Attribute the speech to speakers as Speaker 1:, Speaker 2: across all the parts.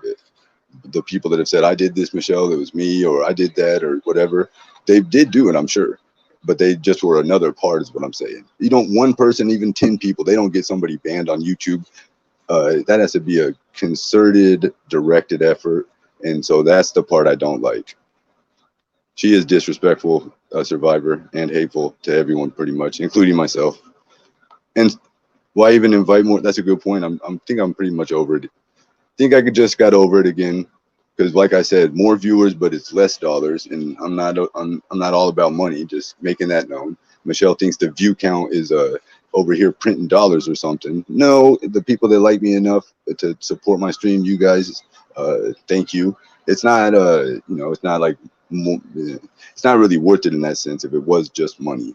Speaker 1: it. The people that have said, I did this, Michelle, it was me, or I did that, or whatever, they did do it, I'm sure. But they just were another part, is what I'm saying. You don't, one person, even 10 people, they don't get somebody banned on YouTube. That has to be a concerted, directed effort. And so that's the part I don't like. She is disrespectful, a survivor, and hateful to everyone, pretty much, including myself. And why even invite more? That's a good point. I'm think I'm pretty much over it. Think I could just got over it again, because like I said, more viewers, but it's less dollars, and I'm not all about money. Just making that known. Michelle thinks the view count is over here printing dollars or something. No, the people that like me enough to support my stream, you guys, thank you. It's not it's not like it's not really worth it in that sense. If it was just money.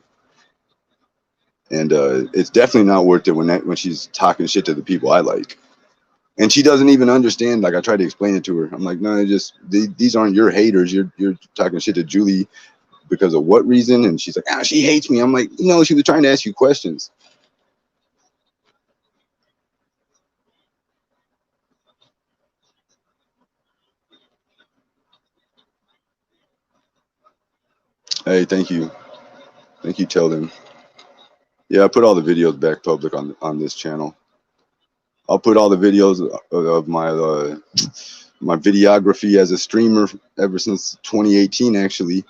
Speaker 1: And it's definitely not worth it when she's talking shit to the people I like. And she doesn't even understand. Like, I tried to explain it to her. I'm like, no, these aren't your haters. You're talking shit to Julie because of what reason? And she's like, she hates me. I'm like, no, she was trying to ask you questions. Hey, thank you. Thank you. Tell them. Yeah, I put all the videos back public on this channel. I'll put all the videos of my videography as a streamer ever since 2018, actually.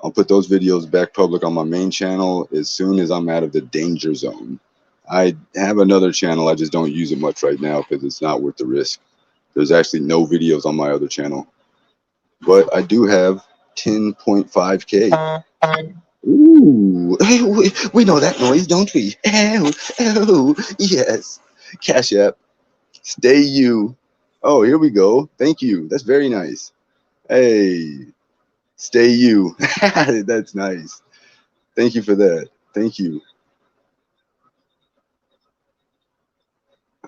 Speaker 1: I'll put those videos back public on my main channel as soon as I'm out of the danger zone. I have another channel, I just don't use it much right now because it's not worth the risk. There's actually no videos on my other channel. But I do have 10.5K. Ooh, we know that noise, don't we? Oh, oh, yes. Cash App. Stay you. Oh, here we go. Thank you. That's very nice. Hey, stay you. That's nice. Thank you for that. Thank you.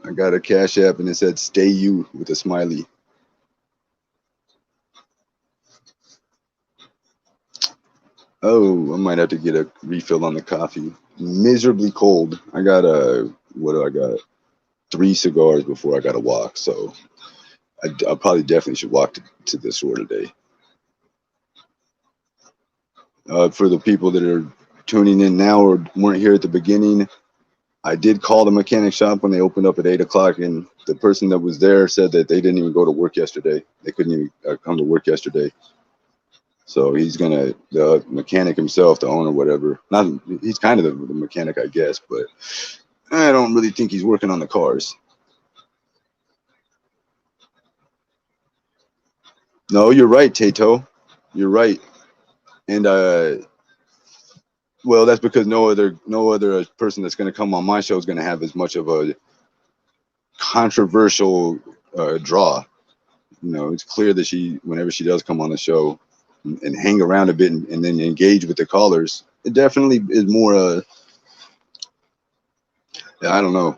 Speaker 1: I got a Cash App and it said stay you with a smiley. Oh, I might have to get a refill on the coffee. Miserably cold. I got what do I got? 3 cigars before I got to walk. So I probably definitely should walk to the store today. For the people that are tuning in now or weren't here at the beginning, I did call the mechanic shop when they opened up at 8 o'clock, and the person that was there said that they didn't even go to work yesterday. They couldn't even come to work yesterday. So he's gonna, the mechanic himself, the owner, whatever. Not, he's kind of the mechanic, I guess, but I don't really think he's working on the cars. No, you're right, Tato. You're right. And well, that's because no other person that's going to come on my show is going to have as much of a controversial draw. You know, it's clear that whenever she does come on the show and hang around a bit and then engage with the callers, it definitely is more. I don't know.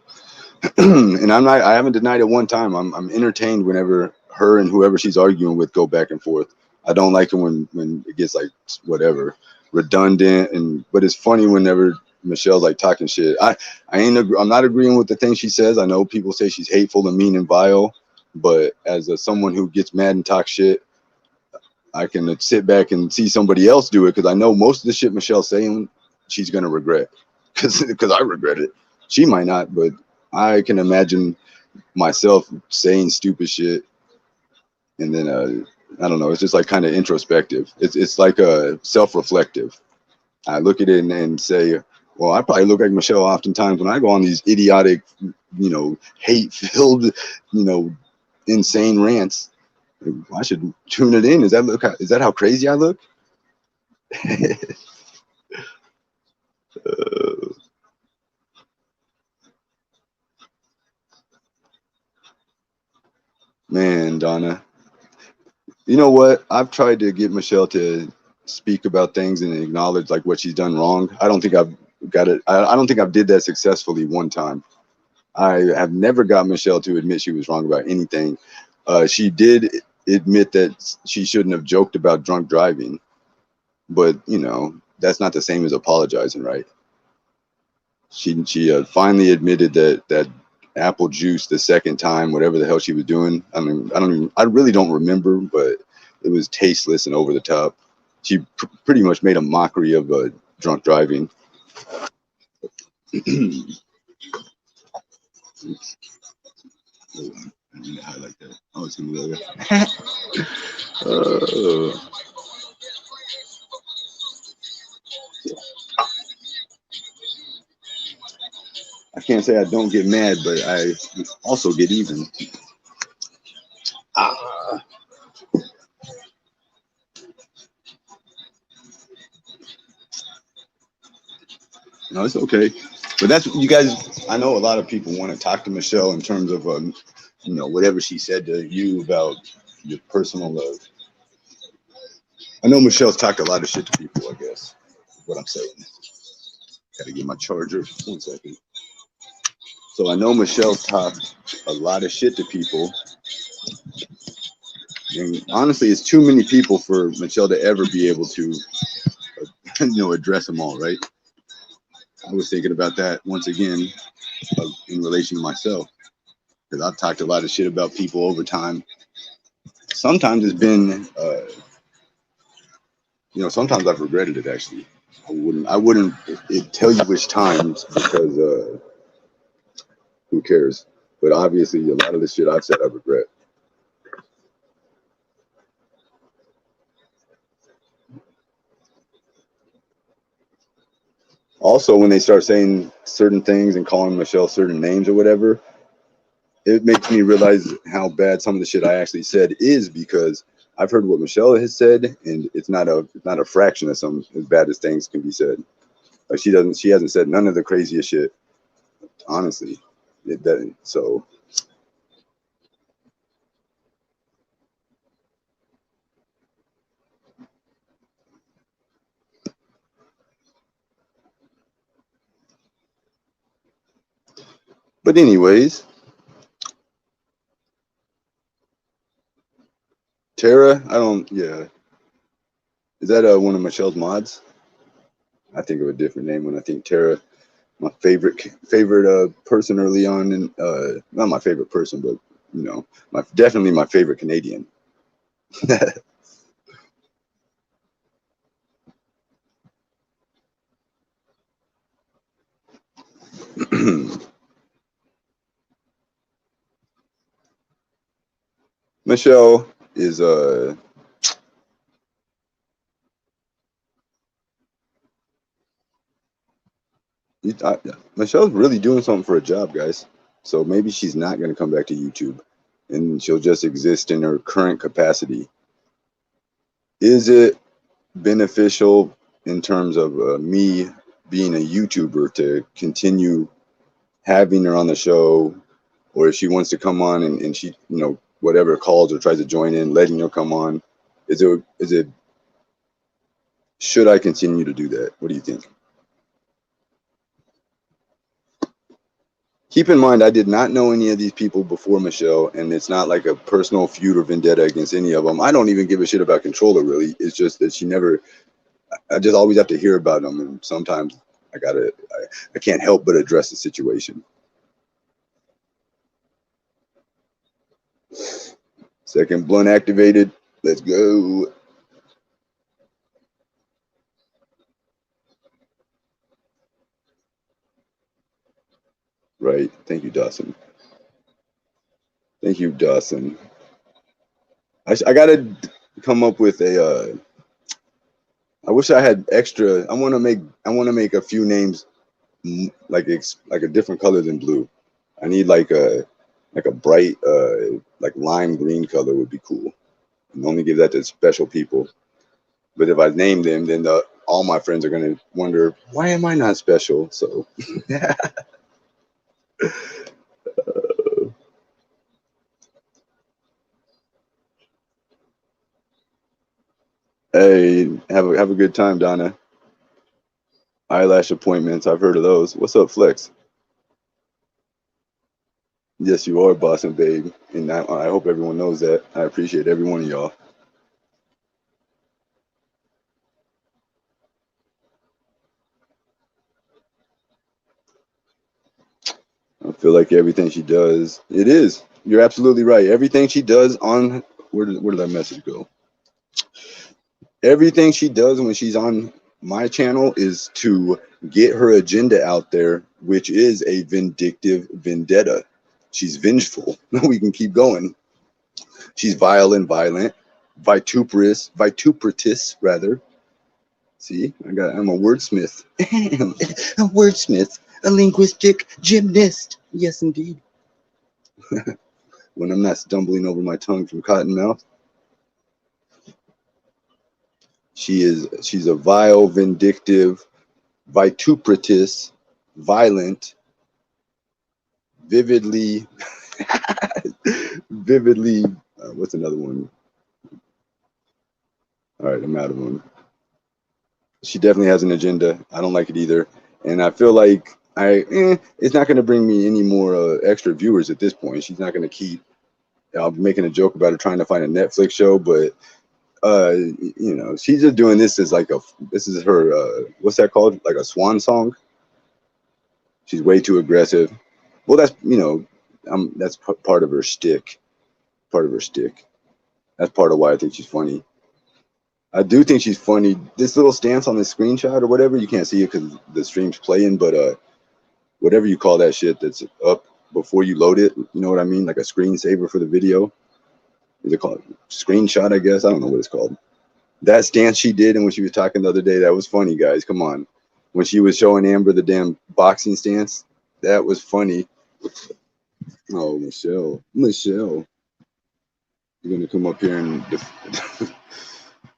Speaker 1: And I haven't denied it one time. I'm entertained whenever her and whoever she's arguing with go back and forth. I don't like it when it gets like whatever redundant, but it's funny whenever Michelle's like talking shit. I'm not agreeing with the things she says. I know people say she's hateful and mean and vile, but as someone who gets mad and talks shit, I can sit back and see somebody else do it, because I know most of the shit Michelle's saying she's gonna regret, because I regret it. She might not, but I can imagine myself saying stupid shit, and then I don't know. It's just like kind of introspective. It's like a self-reflective. I look at it and say, well, I probably look like Michelle oftentimes when I go on these idiotic, hate-filled, insane rants. I should tune it in. Is that how crazy I look? Man, Donna. You know what? I've tried to get Michelle to speak about things and acknowledge like what she's done wrong. I don't think I've got it. I don't think I've did that successfully one time. I have never got Michelle to admit she was wrong about anything. She did admit that she shouldn't have joked about drunk driving, but that's not the same as apologizing, right? She finally admitted that apple juice the second time, whatever the hell she was doing. I mean, I really don't remember, but it was tasteless and over the top. She pretty much made a mockery of drunk driving. Hold on, I need to highlight that. Oh, it's gonna be there. uh, I can't say I don't get mad, but I also get even. Ah, no, it's okay. But that's you guys. I know a lot of people want to talk to Michelle in terms of, whatever she said to you about your personal love. I know Michelle's talked a lot of shit to people. I guess is what I'm saying. Got to get my charger. 1 second. So I know Michelle talked a lot of shit to people, and honestly, it's too many people for Michelle to ever be able to, address them all. Right? I was thinking about that once again in relation to myself because I've talked a lot of shit about people over time. Sometimes it's been, sometimes I've regretted it actually. I wouldn't tell you which times because who cares? But obviously, a lot of the shit I've said I regret. Also, when they start saying certain things and calling Michelle certain names or whatever, it makes me realize how bad some of the shit I actually said is because I've heard what Michelle has said, and it's not a fraction of some as bad as things can be said. Like she hasn't said none of the craziest shit, honestly. It doesn't. So, but anyways, Tara, I don't. Yeah, is that one of Michelle's mods? I think of a different name when I think Tara. My favorite person early on, and not my favorite person, but my definitely my favorite Canadian. Michelle is Michelle's really doing something for a job, guys. So maybe she's not going to come back to YouTube, and she'll just exist in her current capacity. Is it beneficial in terms of me being a YouTuber to continue having her on the show, or if she wants to come on and she, whatever calls or tries to join in, letting her come on? Is it should I continue to do that? What do you think? Keep in mind, I did not know any of these people before Michelle, and it's not like a personal feud or vendetta against any of them. I don't even give a shit about Controller, really. It's just that she never, I just always have to hear about them, and sometimes I can't help but address the situation. Second blunt activated. Let's go. Right. Thank you, Dawson. Thank you, Dawson. I gotta come up with a. I wish I had extra. I want to make a few names like a different color than blue. I need like a bright like lime green color would be cool. And only give that to special people. But if I name them, then all my friends are gonna wonder why am I not special? So hey, have a good time, Donna. Eyelash appointments. I've heard of those. What's up, Flex? Yes, you are Boston, babe, and I hope everyone knows that. I appreciate every one of y'all. feel like everything she does, it is. You're absolutely right. Everything she does on where did that message go? Everything she does when she's on my channel is to get her agenda out there, which is a vindictive vendetta. She's vengeful. We can keep going. She's vile and violent, vituperative rather. See, I'm a wordsmith. A wordsmith, a linguistic gymnast. Yes, indeed. When I'm not stumbling over my tongue from cotton mouth. She's a vile, vindictive, vituperative, violent, vividly, vividly. What's another one? All right, I'm out of one. She definitely has an agenda. I don't like it either, and I feel like it's not going to bring me any more extra viewers at this point. She's not going to keep. I'm making a joke about her trying to find a Netflix show, but she's just doing this as like this is her what's that called? Like a swan song. She's way too aggressive. Well, that's that's part of her shtick. Part of her shtick. That's part of why I think she's funny. I do think she's funny. This little stance on this screenshot or whatever, you can't see it because the stream's playing, but whatever you call that shit that's up before you load it, you know what I mean? Like a screensaver for the video. Is it called screenshot? I guess I don't know what it's called. That stance she did, and when she was talking the other day, that was funny, guys. Come on, when she was showing Amber the damn boxing stance, that was funny. Oh, Michelle, you're gonna come up here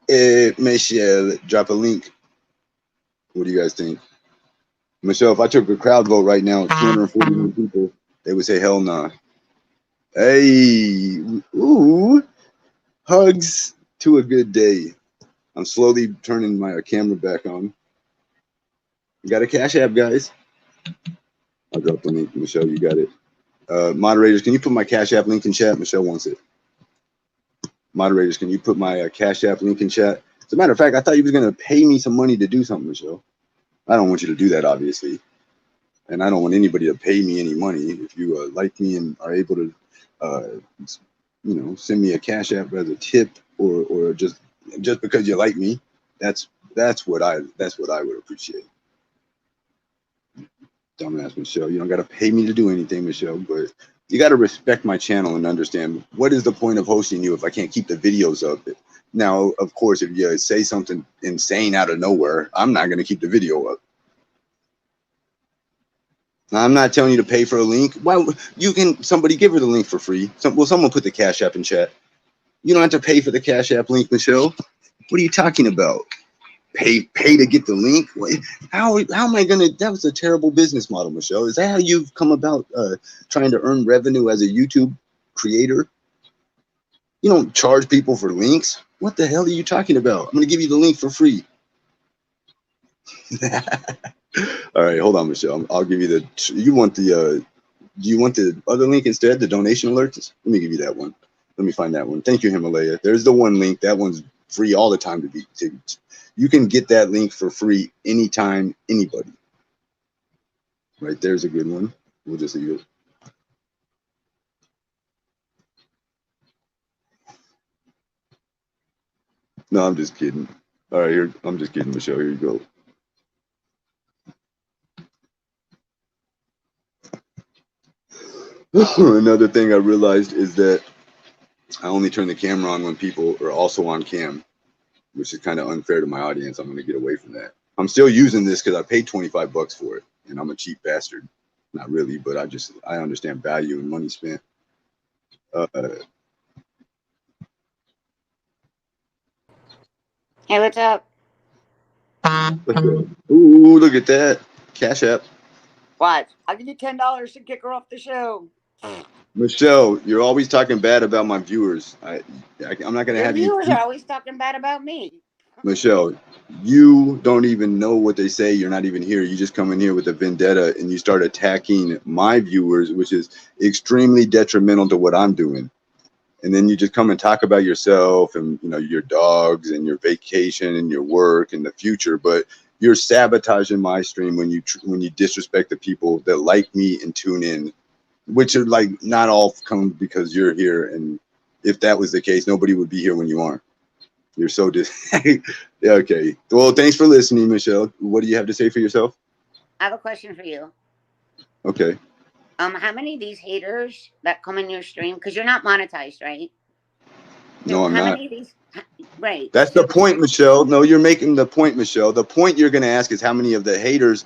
Speaker 1: and Michelle, drop a link. What do you guys think, Michelle? If I took a crowd vote right now, 241 people, they would say hell nah. Hey, ooh, hugs to a good day. I'm slowly turning my camera back on. You got a Cash App, guys? I'll drop the link. Michelle, you got it. Moderators, can you put my Cash App link in chat? Michelle wants it. Moderators, can you put my Cash App link in chat? As a matter of fact, I thought you was going to pay me some money to do something, Michelle. I don't want you to do that, obviously. And I don't want anybody to pay me any money. If you like me and are able to, send me a Cash App as a tip or just because you like me, that's what I would appreciate. Dumbass Michelle, you don't got to pay me to do anything, Michelle, but you got to respect my channel and understand what is the point of hosting you if I can't keep the videos up. Now, of course, if you say something insane out of nowhere, I'm not going to keep the video up. I'm not telling you to pay for a link. Well, somebody give her the link for free. Someone put the Cash App in chat. You don't have to pay for the Cash App link, Michelle. What are you talking about? Pay to get the link? How am I gonna? That was a terrible business model, Michelle. Is that how you've come about trying to earn revenue as a YouTube creator? You don't charge people for links. What the hell are you talking about? I'm gonna give you the link for free. All right, hold on, Michelle. I'll give you the. You want the? Do you want the other link instead? The donation alerts? Let me give you that one. Let me find that one. Thank you, Himalaya. There's the one link. That one's free all the time you can get that link for free anytime, anybody. Right there's a good one. We'll just leave it. No, I'm just kidding. All right, here. I'm just kidding, Michelle. Here you go. Another thing I realized is that I only turn the camera on when people are also on cam, which is kind of unfair to my audience. I'm going to get away from that. I'm still using this because I paid $25 for it, and I'm a cheap bastard. Not really, but I understand value and money spent.
Speaker 2: Hey, what's up?
Speaker 1: Ooh, look at that. Cash App.
Speaker 2: What? I'll give you $10 to kick her off the show.
Speaker 1: Michelle, you're always talking bad about my viewers. I'm not going to have you.
Speaker 2: Your viewers are always talking bad about me.
Speaker 1: Michelle, you don't even know what they say. You're not even here. You just come in here with a vendetta and you start attacking my viewers, which is extremely detrimental to what I'm doing. And then you just come and talk about yourself and your dogs and your vacation and your work and the future, but you're sabotaging my stream when you disrespect the people that like me and tune in which are like not all come because you're here. And if that was the case, nobody would be here when you aren't. You're so okay. Well, thanks for listening, Michelle. What do you have to say for yourself?
Speaker 2: I have a question for you.
Speaker 1: Okay.
Speaker 2: How many of these haters that come in your stream, because you're not monetized, right? So
Speaker 1: No, I'm
Speaker 2: how
Speaker 1: not.
Speaker 2: many of these? Right.
Speaker 1: That's
Speaker 2: So
Speaker 1: the point, Michelle. No, you're making the point, Michelle. The point you're going to ask is how many of the haters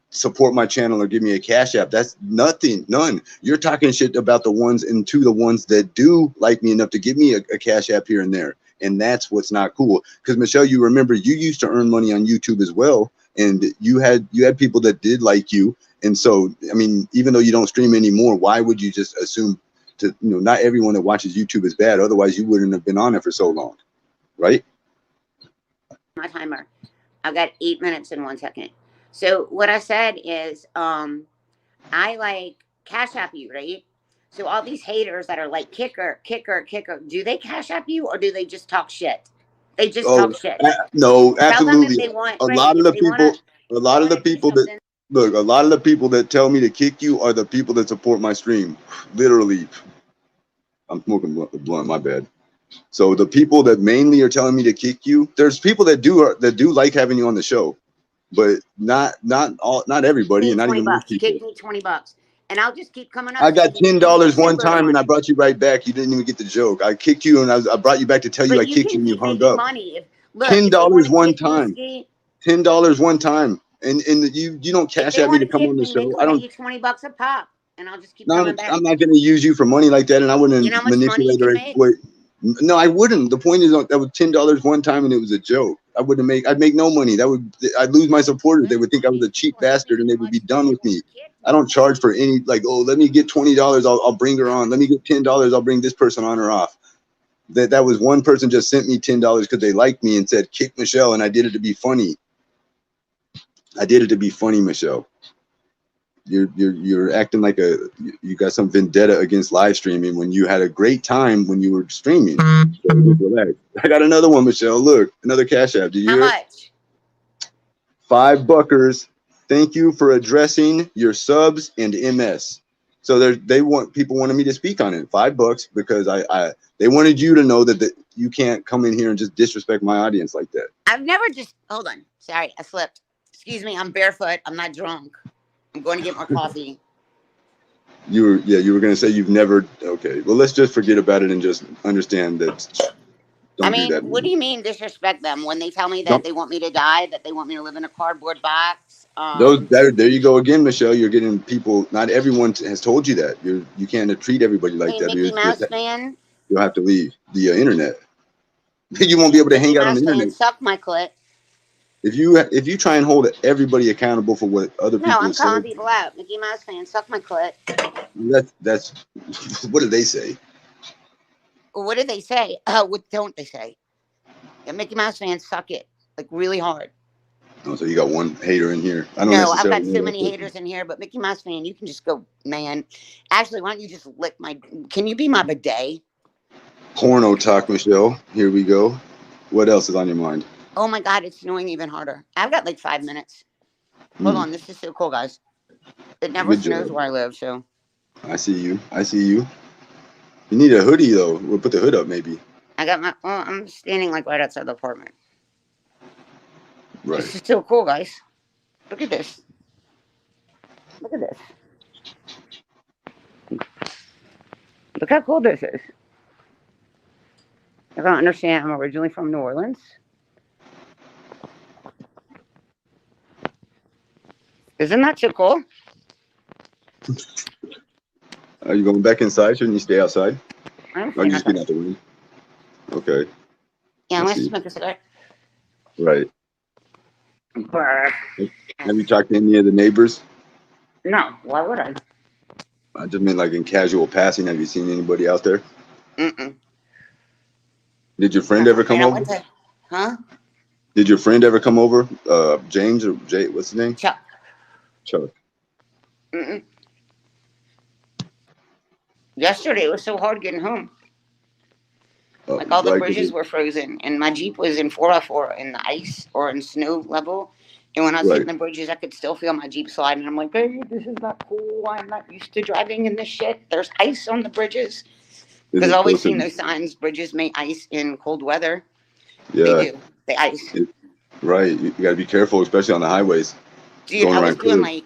Speaker 1: support my channel or give me a cash app. That's nothing. None. You're talking shit about the ones and to the ones that do like me enough to give me a cash app here and there. And that's what's not cool. Because Michelle, you remember you used to earn money on YouTube as well. And you had people that did like you. And so, I mean, even though you don't stream anymore, why would you just assume to, not everyone that watches YouTube is bad. Otherwise you wouldn't have been on it for so long. Right?
Speaker 2: my timer. I've got 8 minutes and 1 second. So what I said is, I like cash app you, right? So all these haters that are like kicker, do they cash app you or do they just talk shit? They just
Speaker 1: Oh,
Speaker 2: talk shit.
Speaker 1: no,
Speaker 2: Tell them if
Speaker 1: absolutely.
Speaker 2: they want,
Speaker 1: A
Speaker 2: right?
Speaker 1: lot of
Speaker 2: If
Speaker 1: the
Speaker 2: they wanna,
Speaker 1: people, a lot of the
Speaker 2: do
Speaker 1: people that
Speaker 2: something.
Speaker 1: look, a lot of the people that tell me to kick you are the people that support my stream. Literally, I'm smoking blunt. My bad. So the people that mainly are telling me to kick you, there's people that do like having you on the show, but not everybody,
Speaker 2: Me
Speaker 1: and not
Speaker 2: 20
Speaker 1: even most
Speaker 2: bucks.
Speaker 1: people.
Speaker 2: Kick me $20, and I'll just keep coming up
Speaker 1: I
Speaker 2: so
Speaker 1: got
Speaker 2: you can give me
Speaker 1: $10 one
Speaker 2: timber
Speaker 1: time, and I
Speaker 2: money.
Speaker 1: brought you right back. You didn't even get the joke. I kicked you, and I brought you back to tell you
Speaker 2: But
Speaker 1: I
Speaker 2: you
Speaker 1: kicked you,
Speaker 2: can
Speaker 1: and you
Speaker 2: keep
Speaker 1: hung
Speaker 2: making
Speaker 1: up.
Speaker 2: money. Look,
Speaker 1: ten
Speaker 2: if they want
Speaker 1: dollars
Speaker 2: to
Speaker 1: one
Speaker 2: kick me,
Speaker 1: time.
Speaker 2: Ski,
Speaker 1: $10 one time, and you don't
Speaker 2: if
Speaker 1: cash
Speaker 2: they
Speaker 1: at me
Speaker 2: want
Speaker 1: to
Speaker 2: to
Speaker 1: come on
Speaker 2: kick
Speaker 1: the
Speaker 2: me, they
Speaker 1: show.
Speaker 2: can
Speaker 1: I
Speaker 2: pay
Speaker 1: don't.
Speaker 2: you $20 a pop, and I'll just keep
Speaker 1: No,
Speaker 2: coming back.
Speaker 1: I'm not going to use you for money like that, and I
Speaker 2: You know
Speaker 1: wouldn't
Speaker 2: how much money you
Speaker 1: manipulate or
Speaker 2: can make?
Speaker 1: exploit. No, I wouldn't. The point is that was $10 one time, and it was a joke. I'd make no money. I'd lose my supporters. They would think I was a cheap
Speaker 2: People hate me
Speaker 1: bastard, and
Speaker 2: so
Speaker 1: they would
Speaker 2: much
Speaker 1: be
Speaker 2: that
Speaker 1: done
Speaker 2: they
Speaker 1: with
Speaker 2: want
Speaker 1: me.
Speaker 2: to kick
Speaker 1: I
Speaker 2: me.
Speaker 1: don't charge for any like. Oh, let me get $20. I'll bring her on. Let me get $10. I'll bring this person on or off. That was one person just sent me $10 because they liked me and said kick Michelle, and I did it to be funny. I did it to be funny, Michelle. You're acting like you got some vendetta against live streaming when you had a great time when you were streaming. So just relax. I got another one, Michelle. Look, another cash app. Do you
Speaker 2: How
Speaker 1: hear it?
Speaker 2: much?
Speaker 1: $5. Thank you for addressing your subs and MS. So they want people wanted me to speak on it. $5 because they wanted you to know that you can't come in here and just disrespect my audience like that.
Speaker 2: I've never just hold on. Sorry, I slipped. Excuse me. I'm barefoot. I'm not drunk. I'm going to get more coffee.
Speaker 1: You were gonna say you've never. Okay, well let's just forget about it and just understand that. Don't do that.
Speaker 2: What do you mean disrespect them when they tell me that
Speaker 1: Don't.
Speaker 2: they want me to die, that they want me to live in a cardboard box?
Speaker 1: There you go again, Michelle. You're getting people. Not everyone has told you that. You can't treat everybody like
Speaker 2: Hey,
Speaker 1: that.
Speaker 2: Mickey Mouse fan.
Speaker 1: You'll have to leave the internet. You won't be able to
Speaker 2: Mickey
Speaker 1: hang out on the
Speaker 2: Mouse fan,
Speaker 1: internet
Speaker 2: suck my clit.
Speaker 1: if you try and hold everybody accountable for what other
Speaker 2: No,
Speaker 1: people
Speaker 2: I'm
Speaker 1: have
Speaker 2: calling
Speaker 1: said.
Speaker 2: people out. Mickey Mouse fan, suck my clit.
Speaker 1: That's what do they say?
Speaker 2: What do they say? What don't they say? Yeah, Mickey Mouse fans suck it like really hard.
Speaker 1: Oh, so you got one hater in here. I don't
Speaker 2: No, I've
Speaker 1: necessarily
Speaker 2: got so
Speaker 1: know that
Speaker 2: many
Speaker 1: person.
Speaker 2: haters in here, but Mickey Mouse fan, you can just go, man. Actually, why don't you just lick my? Can you be my bidet?
Speaker 1: Porno talk, Michelle. Here we go. What else is on your mind?
Speaker 2: Oh my God, it's snowing even harder. I've got like 5 minutes. Hold on, this is so cool, guys. It never
Speaker 1: Good
Speaker 2: snows
Speaker 1: job.
Speaker 2: where I live, so.
Speaker 1: I see you. I see you. You need a hoodie though. We'll put the hood up maybe.
Speaker 2: I got my. Well, I'm standing like right outside the apartment.
Speaker 1: Right.
Speaker 2: This is so cool, guys. Look at this. Look at this. Look how cool this is. I don't understand. I'm originally from New Orleans. Isn't that so cool?
Speaker 1: Are you going back inside? Shouldn't you stay outside?
Speaker 2: I'm
Speaker 1: Or are you
Speaker 2: staying
Speaker 1: just getting
Speaker 2: outside.
Speaker 1: out the room? Okay.
Speaker 2: Yeah,
Speaker 1: I
Speaker 2: I'm going to
Speaker 1: see.
Speaker 2: smoke a cigarette.
Speaker 1: Right.
Speaker 2: Brr.
Speaker 1: Have you talked to any of the neighbors?
Speaker 2: No, why would I?
Speaker 1: I just mean like in casual passing. Have you seen anybody out there?
Speaker 2: Mm-mm.
Speaker 1: Did your friend ever come
Speaker 2: And I
Speaker 1: over?
Speaker 2: went to, huh?
Speaker 1: Did your friend ever come over? James or Jay? What's his name?
Speaker 2: Chuck.
Speaker 1: Chuck.
Speaker 2: Mm-mm. Yesterday it was so hard getting home. Like all the
Speaker 1: Why?
Speaker 2: bridges were frozen, and my Jeep was in 4x4 in the ice or in snow level, And when I was
Speaker 1: Right.
Speaker 2: hitting the bridges, I could still feel my Jeep slide. And I'm like, babe, this is not cool. I'm not used to driving in this shit. There's ice on the bridges.
Speaker 1: Is
Speaker 2: Because
Speaker 1: it
Speaker 2: I've always
Speaker 1: supposed
Speaker 2: seen
Speaker 1: to?
Speaker 2: those signs, bridges may ice in cold weather. They
Speaker 1: Yeah.
Speaker 2: do. They ice.
Speaker 1: Right. You got to be careful, especially on the highways
Speaker 2: Dude,
Speaker 1: going around curves.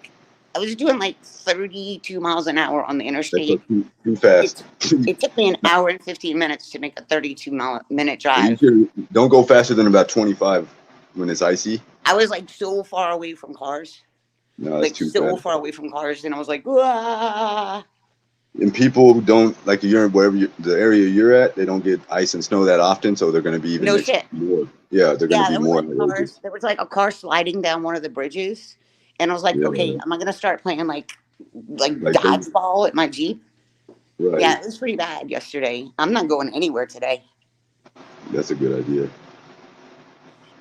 Speaker 2: I was doing like 32 miles an hour on the
Speaker 1: That's
Speaker 2: interstate.
Speaker 1: too fast.
Speaker 2: It took me an hour and 15 minutes to make a 32-minute
Speaker 1: You
Speaker 2: drive.
Speaker 1: don't go faster than about 25 when it's icy.
Speaker 2: I was like so far away from cars.
Speaker 1: No, that's
Speaker 2: Like
Speaker 1: too
Speaker 2: so
Speaker 1: fast.
Speaker 2: far away from cars. And I was like, "Wah."
Speaker 1: And people don't like you're in the area you're at. They don't get ice and snow that often, so they're going to be even
Speaker 2: No shit.
Speaker 1: more. Yeah, they're going
Speaker 2: Yeah,
Speaker 1: to be
Speaker 2: there was
Speaker 1: more
Speaker 2: like
Speaker 1: outrageous.
Speaker 2: cars. There was like a car sliding down one of the bridges. And I was like, okay,
Speaker 1: Yeah,
Speaker 2: am I going to start playing like
Speaker 1: like they,
Speaker 2: dodgeball at my Jeep?
Speaker 1: right.
Speaker 2: Yeah, it was pretty bad yesterday. I'm not going anywhere today.
Speaker 1: That's a good idea.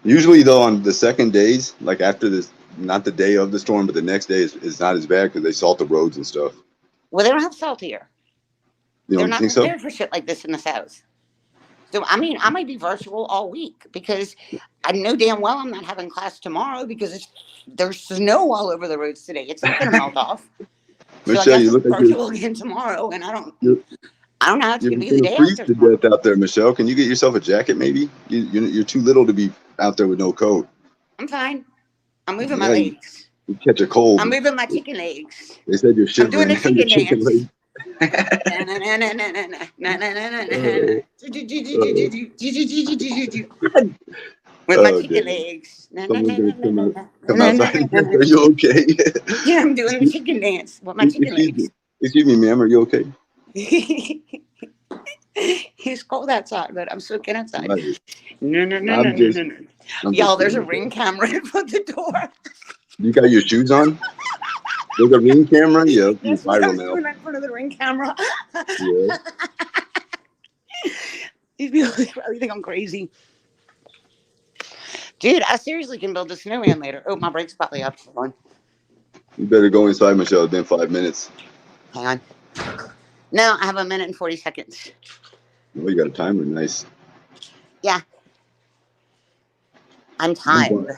Speaker 1: Usually, though, on the second days, like after this, not the day of the storm, but the next day is not as bad because they salt the roads and stuff.
Speaker 2: Well, they don't have salt here.
Speaker 1: You
Speaker 2: They're
Speaker 1: don't
Speaker 2: not
Speaker 1: think so?
Speaker 2: prepared for shit like this in the South. So, I mean, I might be virtual all week because I know damn well I'm not having class tomorrow because there's snow all over the roads today. It's not going to melt off. So I
Speaker 1: Michelle,
Speaker 2: guess
Speaker 1: you
Speaker 2: it's
Speaker 1: look like
Speaker 2: virtual again tomorrow, and I don't know. It's
Speaker 1: you're
Speaker 2: going to be the
Speaker 1: going to
Speaker 2: day
Speaker 1: freeze
Speaker 2: after
Speaker 1: to
Speaker 2: tomorrow.
Speaker 1: death out there, Michelle. Can you get yourself a jacket, maybe? You're too little to be out there with no coat.
Speaker 2: I'm fine. I'm moving my
Speaker 1: Yeah, you
Speaker 2: legs.
Speaker 1: catch a cold.
Speaker 2: I'm moving my chicken legs.
Speaker 1: They said you're
Speaker 2: I'm doing
Speaker 1: shivering.
Speaker 2: a chicken
Speaker 1: Your chicken
Speaker 2: dance.
Speaker 1: leg.
Speaker 2: With my
Speaker 1: Oh,
Speaker 2: chicken
Speaker 1: damn.
Speaker 2: legs.
Speaker 1: Someone's going to come outside. Are you okay?
Speaker 2: Yeah, I'm doing the chicken dance with my chicken
Speaker 1: Excuse
Speaker 2: legs.
Speaker 1: me. Excuse me, ma'am. Are you okay?
Speaker 2: It's cold outside, but I'm soaking outside.
Speaker 1: Right.
Speaker 2: No.
Speaker 1: I'm just
Speaker 2: Y'all, there's a
Speaker 1: kidding.
Speaker 2: ring camera in front of the door.
Speaker 1: You got your shoes on? There's a ring camera? Yeah, it's
Speaker 2: That's what I
Speaker 1: viral
Speaker 2: was
Speaker 1: now.
Speaker 2: doing in front of the ring camera.
Speaker 1: Yeah.
Speaker 2: These people probably think I'm crazy. Dude, I seriously can build a snowman later. Oh, my brake's probably up. Hold on.
Speaker 1: You better go inside, Michelle. It's been 5 minutes.
Speaker 2: Hang on. No, I have 1 minute and 40 seconds.
Speaker 1: Oh, you got a timer. Nice.
Speaker 2: Yeah. I'm tired.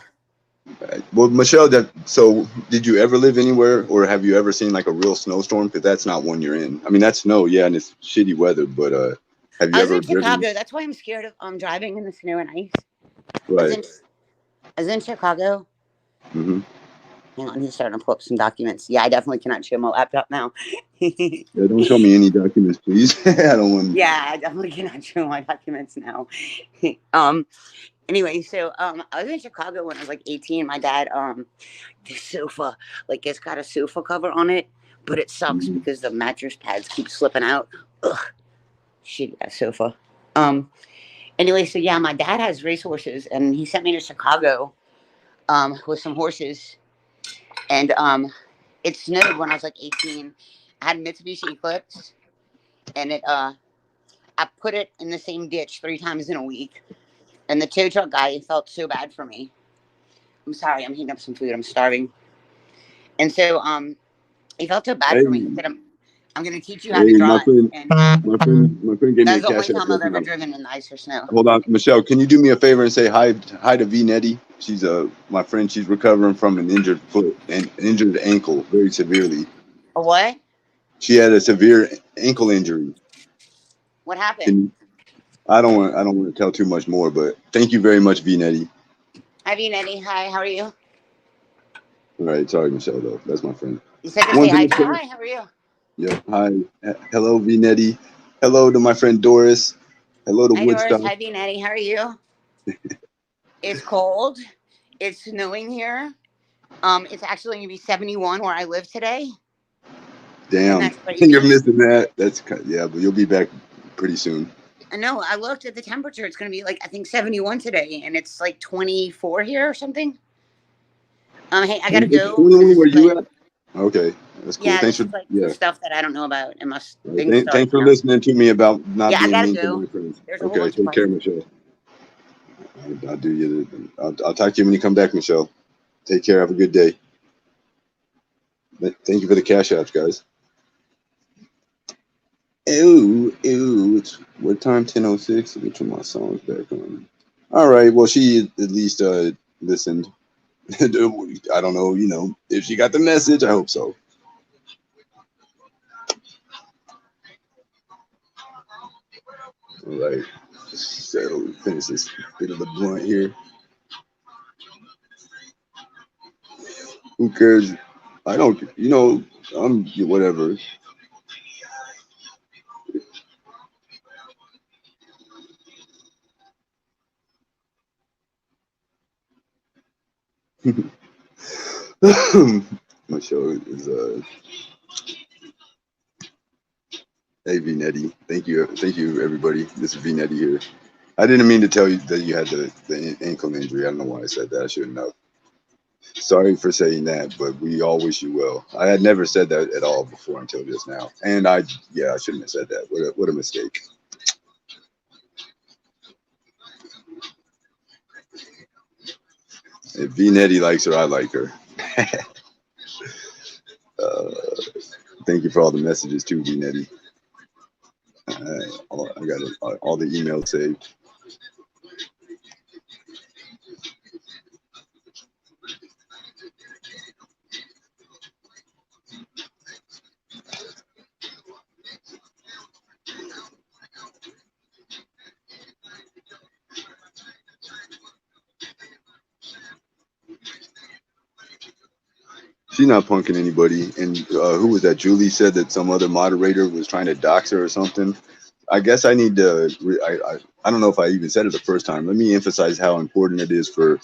Speaker 1: Well, Michelle, so did you ever live anywhere or have you ever seen like a real snowstorm? Because that's not one you're in. I mean, that's snow, yeah, and it's shitty weather, but have you
Speaker 2: I was
Speaker 1: ever
Speaker 2: in
Speaker 1: driven?
Speaker 2: Chicago. That's why I'm scared of driving in the snow and ice.
Speaker 1: Right.
Speaker 2: I was in Chicago.
Speaker 1: Mm-hmm.
Speaker 2: Hang on, he's starting to pull up some documents. Yeah, I definitely cannot show my laptop now.
Speaker 1: Yeah, don't show me any documents, please. I don't want.
Speaker 2: Yeah, I definitely cannot show my documents now. Anyway, so I was in Chicago when I was like 18. My dad this sofa, like it's got a sofa cover on it, but it sucks because the mattress pads keep slipping out. Ugh, shitty that sofa. Anyway, so yeah, my dad has racehorses, and he sent me to Chicago with some horses, and it snowed when I was like 18. I had a Mitsubishi Eclipse, and I put it in the same ditch 3 times in a week. And the tow truck guy felt so bad for me. I'm sorry, I'm heating up some food. I'm starving. And so he felt so bad for me. He said, I'm going to teach you how to drive.
Speaker 1: My friend gave me a
Speaker 2: That's the only
Speaker 1: cash app.
Speaker 2: time I've ever driven in ice or snow.
Speaker 1: Hold on, Michelle. Can you do me a favor and say hi to V Nettie? She's my friend. She's recovering from an injured foot and injured ankle very severely.
Speaker 2: A what?
Speaker 1: She had a severe ankle injury.
Speaker 2: What happened?
Speaker 1: I don't want to tell too much more, but thank you very much, V Nettie.
Speaker 2: Hi, V Nettie. Hi, how are you?
Speaker 1: All right, sorry, Michelle, though. That's my friend.
Speaker 2: You said to say hi. Hi, how are you?
Speaker 1: Yep. Hi. Hello, V Nettie. Hello to my friend Doris. Hello to Woodstock.
Speaker 2: Doris. Hi, V Nettie. How are you? It's cold. It's snowing here. It's actually going to be 71 where I live today.
Speaker 1: Damn. You're missing that. But you'll be back pretty soon.
Speaker 2: I know. I looked at the temperature. It's going to be like, I think 71 today, and it's like 24 here or something. Hey, I got to go.
Speaker 1: Where you at? Okay. That's cool.
Speaker 2: Yeah,
Speaker 1: Thanks
Speaker 2: for stuff that I don't know about. It must.
Speaker 1: Thanks for listening to me about not being mean to my friends. Okay, take care, Michelle. I'll do you. I'll talk to you when you come back, Michelle. Take care. Have a good day. Thank you for the cash apps, guys. Ew. It's what time? 10:06. Get my songs back on. All right. Well, she at least listened. I don't know, if she got the message. I hope so. All right, so finish this bit of the blunt here. Who cares? I don't, I'm whatever. My show is hey V Netty. Thank you everybody. This is V Netty here. I didn't mean to tell you that you had the ankle injury. I don't know why I said that. I shouldn't have. Sorry for saying that, but we all wish you well. I had never said that at all before until just now, and I shouldn't have said that. What a mistake. If V Netty likes her, I like her. uh, thank you for all the messages too, V Netty. I got all the emails saved. She's not punking anybody. And who was that? Julie said that some other moderator was trying to dox her or something. I guess I need to. I don't know if I even said it the first time. Let me emphasize how important it is for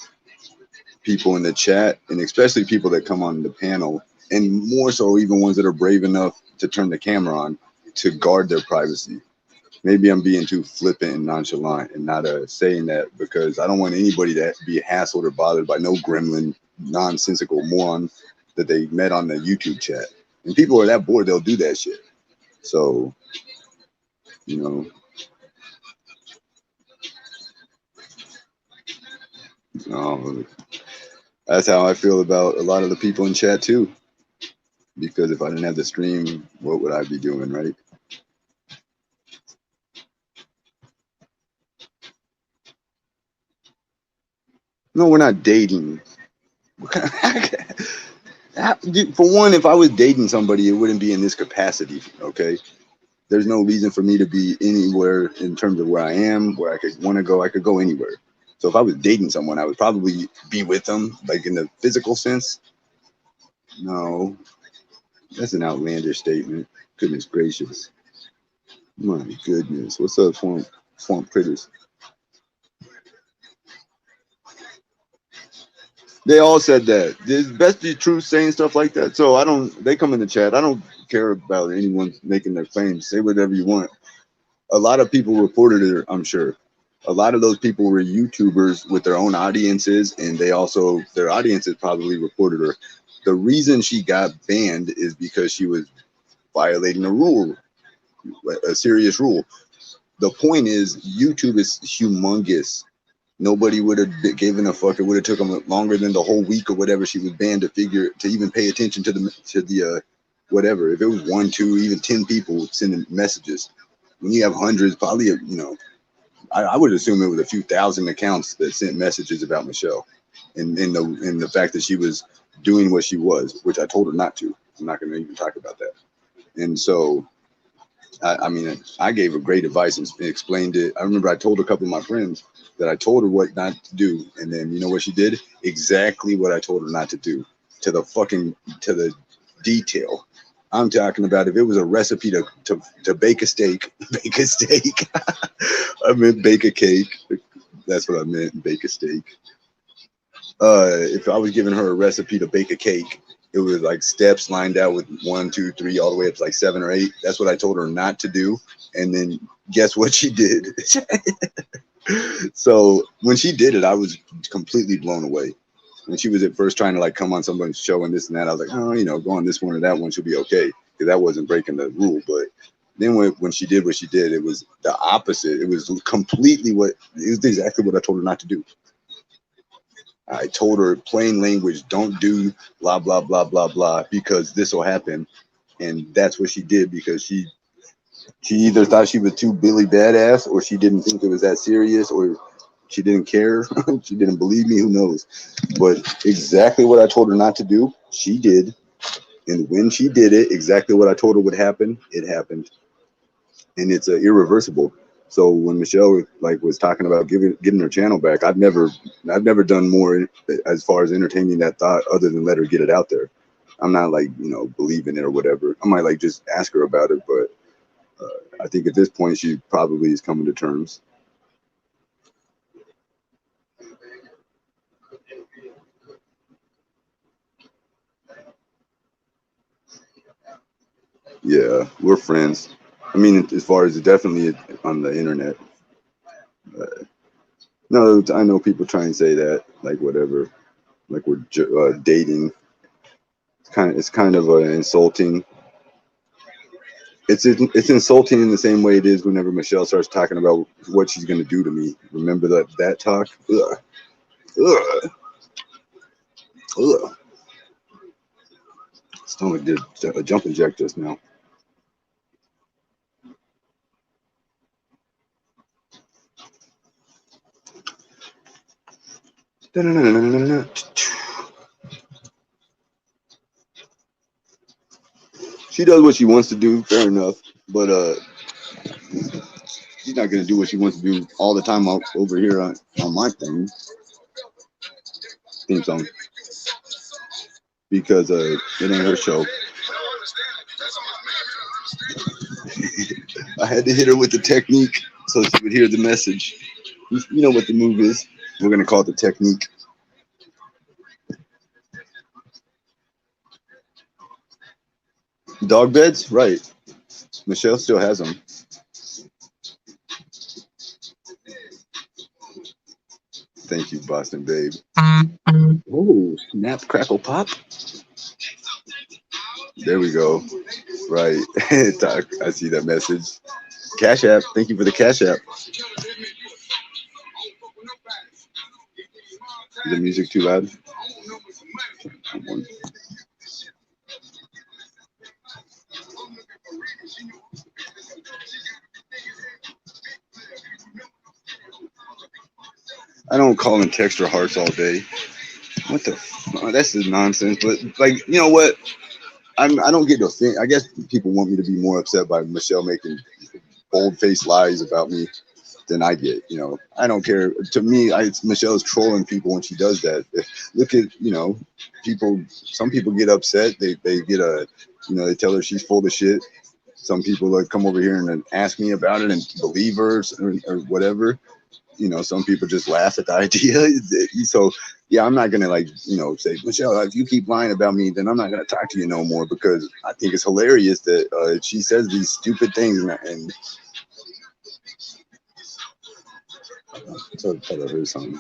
Speaker 1: people in the chat, and especially people that come on the panel, and more so even ones that are brave enough to turn the camera on, to guard their privacy. Maybe I'm being too flippant and nonchalant and not saying that, because I don't want anybody to be hassled or bothered by no gremlin, nonsensical moron that they met on the YouTube chat. And people are that bored, they'll do that shit. So, you know, that's how I feel about a lot of the people in chat too. Because if I didn't have the stream, what would I be doing, right? No, we're not dating. For one, if I was dating somebody, it wouldn't be in this capacity, okay? There's no reason for me to be anywhere in terms of where I am, where I could want to go. I could go anywhere. So if I was dating someone, I would probably be with them, like in the physical sense. No, that's an outlandish statement. Goodness gracious. My goodness. What's up, Swamp Critters? They all said that. It's best be true saying stuff like that. So they come in the chat. I don't care about anyone making their claims. Say whatever you want. A lot of people reported it, I'm sure. A lot of those people were YouTubers with their own audiences, and their audiences probably reported her. The reason she got banned is because she was violating a rule, a serious rule. The point is, YouTube is humongous. Nobody would have given a fuck. It would have took them longer than the whole week or whatever she was banned to even pay attention to the whatever. If it was 1, 2, even 10 people sending messages, when you have hundreds, probably I would assume it was a few thousand accounts that sent messages about Michelle, and the fact that she was doing what she was, which I told her not to. I'm not going to even talk about that. And so, I mean, I gave her great advice and explained it. I remember I told a couple of my friends that I told her what not to do, and then you know what she did? Exactly what I told her not to do, to the detail. I'm talking about if it was a recipe to bake a steak, bake a steak. I meant bake a cake. That's what I meant, bake a steak. If I was giving her a recipe to bake a cake, it was like steps lined out with 1, 2, 3, all the way up to like 7 or 8. That's what I told her not to do. And then guess what she did? So when she did it, I was completely blown away. When she was at first trying to like come on somebody's show and this and that, I was like, oh, go on this one or that one, she'll be okay, because that wasn't breaking the rule. But then when she did what she did, it was the opposite. It was exactly what I told her not to do. I told her plain language, don't do blah, blah, blah, blah, blah, because this will happen. And that's what she did, because she either thought she was too Billy Badass, or she didn't think it was that serious, or She didn't care. She didn't believe me. Who knows? But exactly what I told her not to do, she did. And when she did it, exactly what I told her would happen, it happened. And it's irreversible. So when Michelle like was talking about getting her channel back, I've never done more as far as entertaining that thought other than let her get it out there. I'm not like believing it or whatever. I might like just ask her about it, but I think at this point she probably is coming to terms. Yeah, we're friends. I mean, as far as definitely on the internet. No, I know people try and say that, like whatever, like we're dating. It's kind of insulting. It's insulting in the same way it is whenever Michelle starts talking about what she's gonna do to me. Remember that talk? Ugh, ugh, ugh. Stomach did a jumping jack just now. She does what she wants to do, fair enough, but she's not gonna do what she wants to do all the time over here on my theme song because it ain't her show. I had to hit her with the technique so she would hear the message. You know what the move is. We're gonna call it the technique. Dog beds, right? Michelle still has them. Thank you, Boston babe. Oh, snap, crackle, pop. There we go. Right. I see that message. Cash App. Thank you for the Cash App. Is the music too loud? I don't call and text her hearts all day. What the? That's just nonsense. But like, you know what? I don't get no thing. I guess people want me to be more upset by Michelle making bold-faced lies about me than I get. I don't care. To me, Michelle's trolling people when she does that. Look at people. Some people get upset. They get they tell her she's full of shit. Some people like come over here and then ask me about it and believe her or whatever. Some people just laugh at the idea. So yeah, I'm not gonna say, Michelle, if you keep lying about me, then I'm not gonna talk to you no more, because I think it's hilarious that she says these stupid things and so I thought I heard something.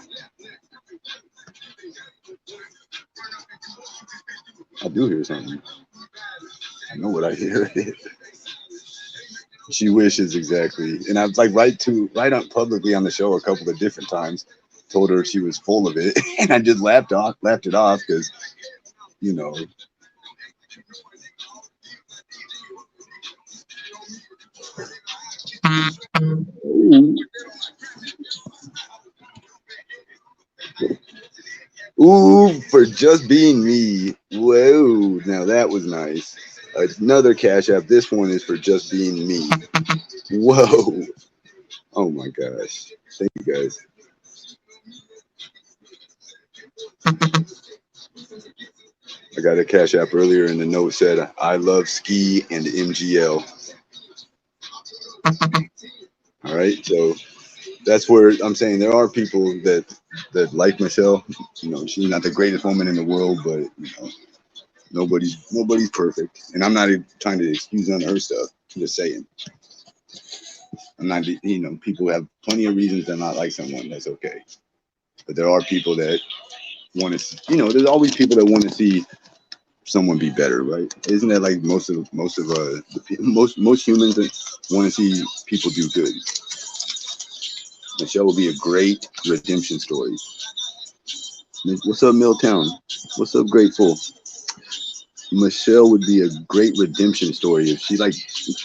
Speaker 1: I do hear something. I know what I hear. She wishes, exactly. And I was like right on publicly on the show a couple of different times, told her she was full of it, and I just laughed it off because ooh, for just being me. Whoa, now that was nice. Another Cash App. This one is for just being me. Whoa. Oh my gosh. Thank you guys. I got a Cash App earlier and the note said, I love ski and MGL. All right. So that's where I'm saying there are people that like Michelle. She's not the greatest woman in the world, but nobody's perfect. And I'm not even trying to excuse none of her stuff. I'm just saying. I'm not, people have plenty of reasons to not like someone. That's okay. But there are people that want to, there's always people that want to see someone be better, right? Isn't that like most humans that want to see people do good? Michelle will be a great redemption story. What's up, Milltown? What's up, Grateful? Michelle would be a great redemption story if she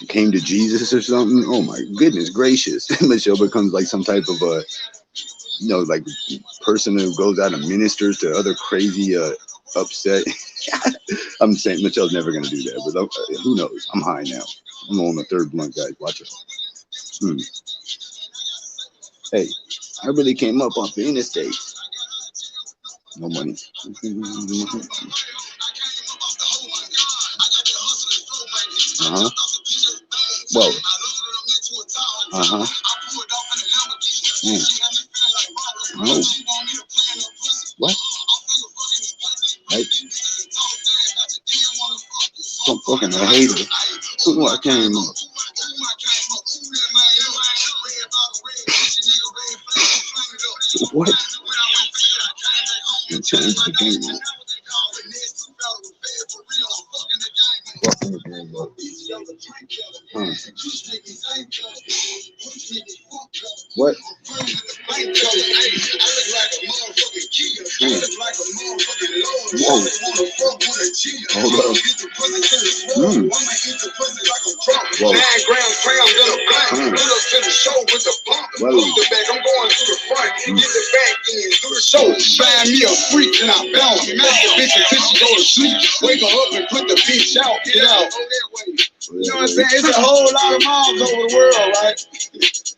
Speaker 1: came to Jesus or something. Oh my goodness gracious. Michelle becomes like some type of you know, like person who goes out and ministers to other crazy, upset. I'm saying Michelle's never gonna do that, but who knows? I'm high now. I'm on the third blunt, guys. Watch it. Hmm. Hey, I really came up off the interstate. No money. Uh-huh. Whoa. Uh-huh. Mm. Oh. What? Right? Some fucking hater. Who I came up? What? And change the game up. Fucking the game up. What? Whoa. Hold up. Mm. Whoa. 9 grams pounds in a blunt. Put up to the show with the pump. Move the back. I'm going to the front. Get the back end through the show. Find me a freak and I bounce. Smack the bitch until she go to sleep. Wake her up and put the bitch out. Get out. You know what I'm saying? It's a whole lot of moms over the world, right?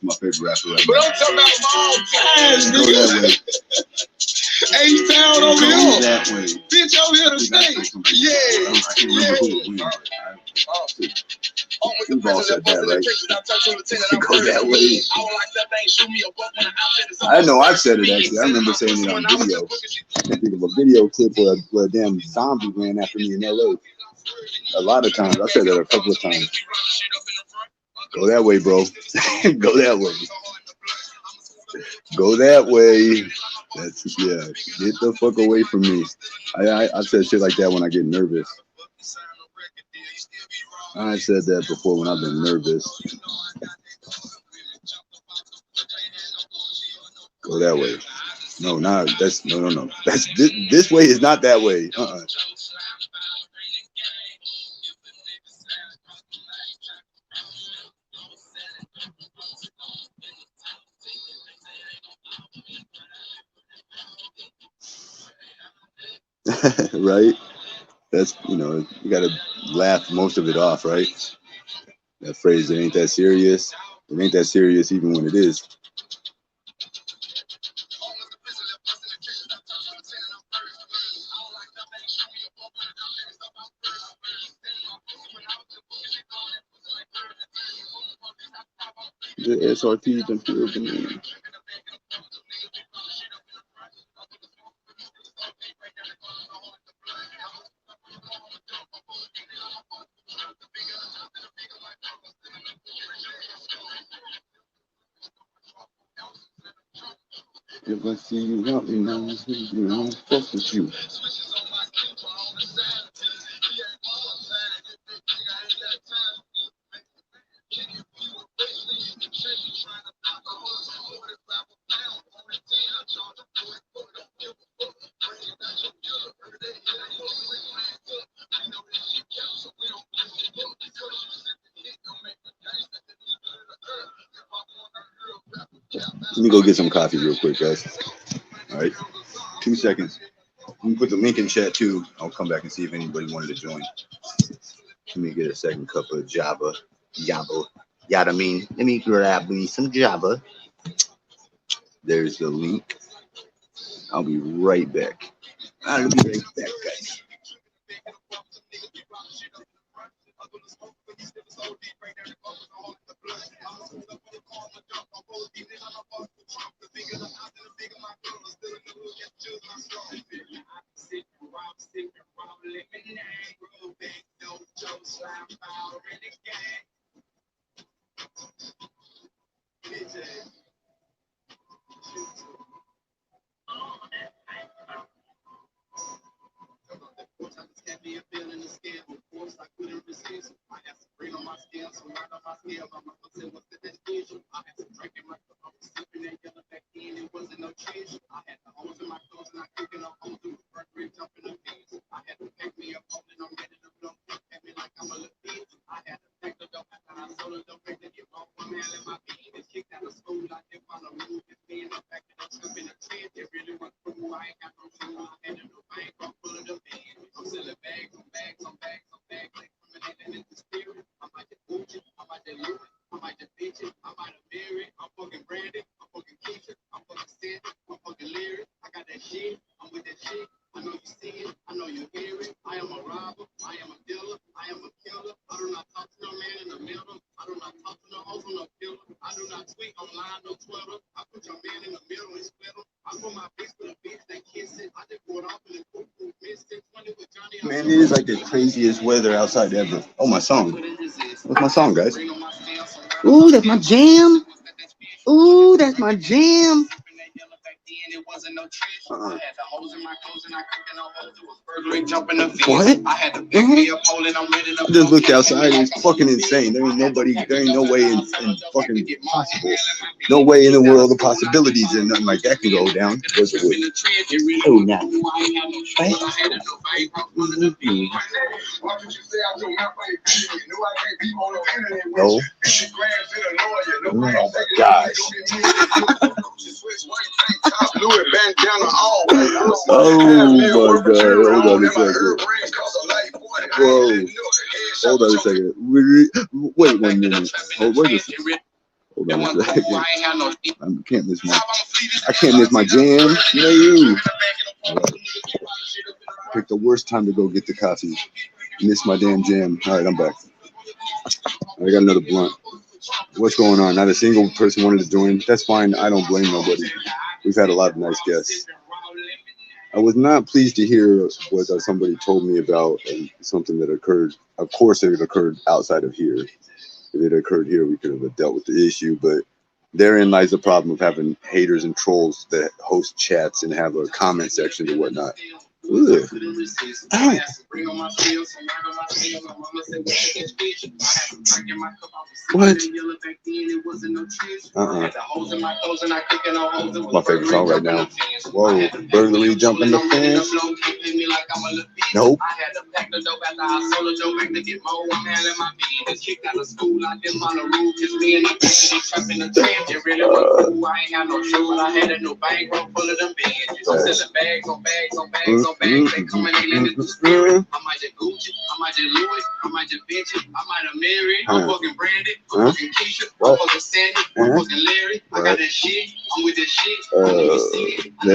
Speaker 1: My favorite rapper right now. But I'm talking about mom times, nigga. H-Town over here. That way. Bitch over here to stay. Yeah. We've all said that, right? Go that way. I know I've said it actually. I remember saying it on video. I think of a video clip where a damn zombie ran after me in LA. A lot of times. I said that a couple of times. Go that way, bro. Go that way. Go that way. That's yeah. Get the fuck away from me. I've said shit like that when I get nervous. I said that before when I've been nervous. Go that way. No, not that's no. That's this way is not that way. Right? That's you gotta laugh most of it off, right? That phrase, it ain't that serious. It ain't that serious even when it is. The SRT done killed the man. If I see you out, I'm fuck with you. Let me go get some coffee real quick, guys. All right, 2 seconds. Let me put the link in chat too. I'll come back and see if anybody wanted to join. Let me get a second cup of Java. Yada mean. Let me grab me some Java. There's the link. I'll be right back. I'll be right back, guys. man, it is like the craziest weather outside ever. Oh, my song. What's my song, guys? Ooh, that's my jam. Ooh, that's my jam. Uh-uh. What? I just looked outside and it's fucking insane. There ain't nobody, there ain't no way in fucking possible. No way in the world of possibilities and nothing like that can go down. Oh, now. No. Oh my gosh. Oh my god. Hold on a second. Whoa. Hold on a second. Wait 1 minute. Hold on a second. I can't miss my jam. No. Pick the worst time to go get the coffee. Miss my damn jam. All right, I'm back. I got another blunt. What's going on? Not a single person wanted to join. That's fine. I don't blame nobody. We've had a lot of nice guests. I was not pleased to hear what somebody told me about something that occurred. Of course, it occurred outside of here. If it occurred here, we could have dealt with the issue. But therein lies the problem of having haters and trolls that host chats and have a comment section and whatnot. Ugh. Oh. What? My favorite song right now. Whoa, burglary jumping the fence. Nope. They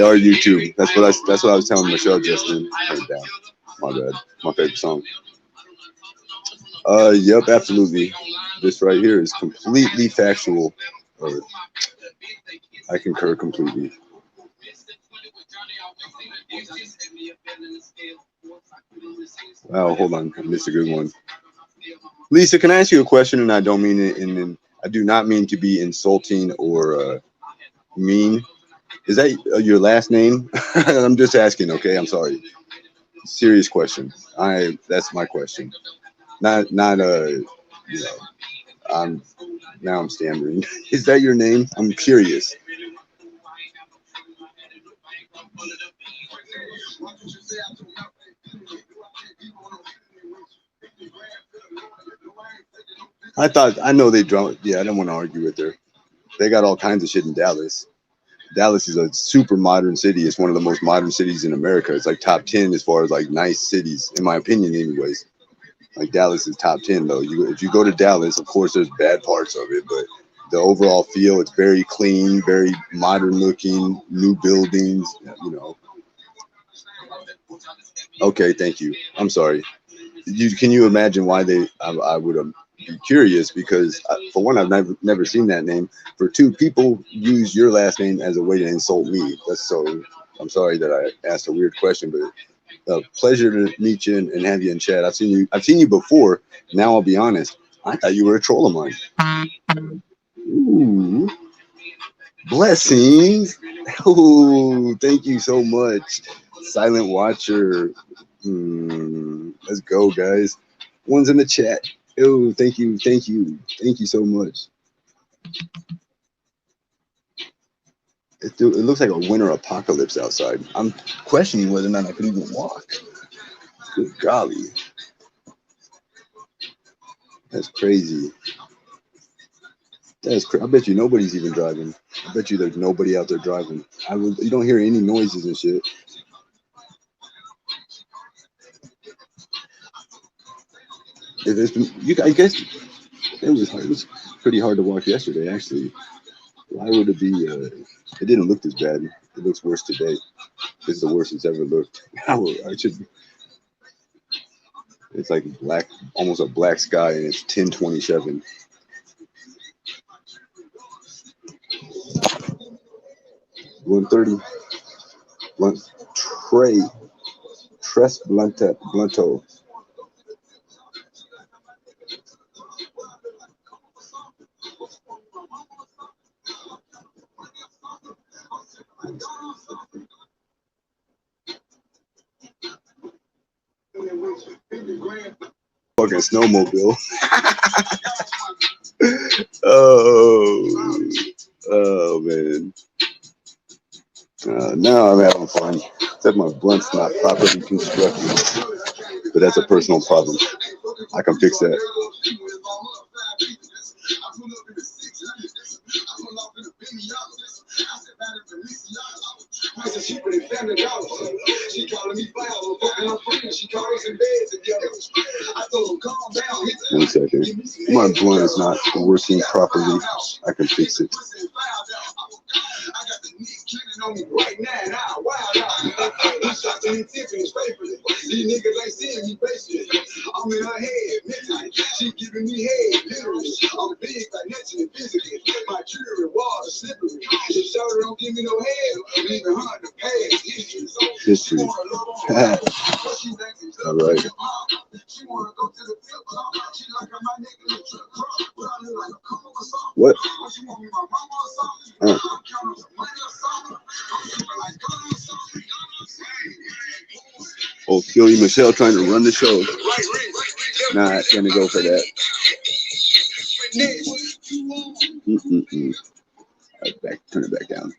Speaker 1: are YouTube. That's what I was telling Michelle just then. Down. My bad. My favorite song. Yep, absolutely. This right here is completely factual. I concur completely. Wow, hold on. I missed a good one. Lisa, can I ask you a question? And I don't mean it, and I do not mean to be insulting or mean. Is that your last name? I'm just asking. Okay, I'm sorry. Serious question. That's my question. Not you know. I'm stammering. Is that your name? I'm curious. I know they drunk. Yeah, I don't want to argue with her. They got all kinds of shit in Dallas. Dallas is a super modern city. It's one of the most modern cities in America. It's like top 10 as far as like nice cities, in my opinion, anyways. Like Dallas is top 10 though. If you go to Dallas, of course, there's bad parts of it, but the overall feel, it's very clean, very modern looking, new buildings. You know. Okay, thank you. I'm sorry. Can you imagine why I would have be curious because for one, I've never seen that name. For two, people use your last name as a way to insult me. I'm sorry that I asked a weird question, but pleasure to meet you and have you in chat. I've seen you before. Now I'll be honest. I thought you were a troll of mine. Ooh, blessings. Oh, thank you so much, silent watcher. Let's go, guys. One's in the chat. Oh, thank you so much. It looks like a winter apocalypse outside. I'm questioning whether or not I could even walk. Good golly, that's crazy. I bet you nobody's even driving. I bet you there's nobody out there driving. You don't hear any noises and shit. I guess it was pretty hard to walk yesterday, actually. Why would it be? It didn't look this bad. It looks worse today. This is the worst it's ever looked. It's like black, almost a black sky, and it's 10:27. $130. Tres Blunto. Fucking snowmobile. Oh, oh man. Now I'm having fun. Except my blunt's not properly constructed, but that's a personal problem. I can fix that. One second. My blunt is not working properly. I can fix it. History. All right. What? Oh, Philly Michelle trying to run the show. Not gonna go for that. Right back, turn it back down.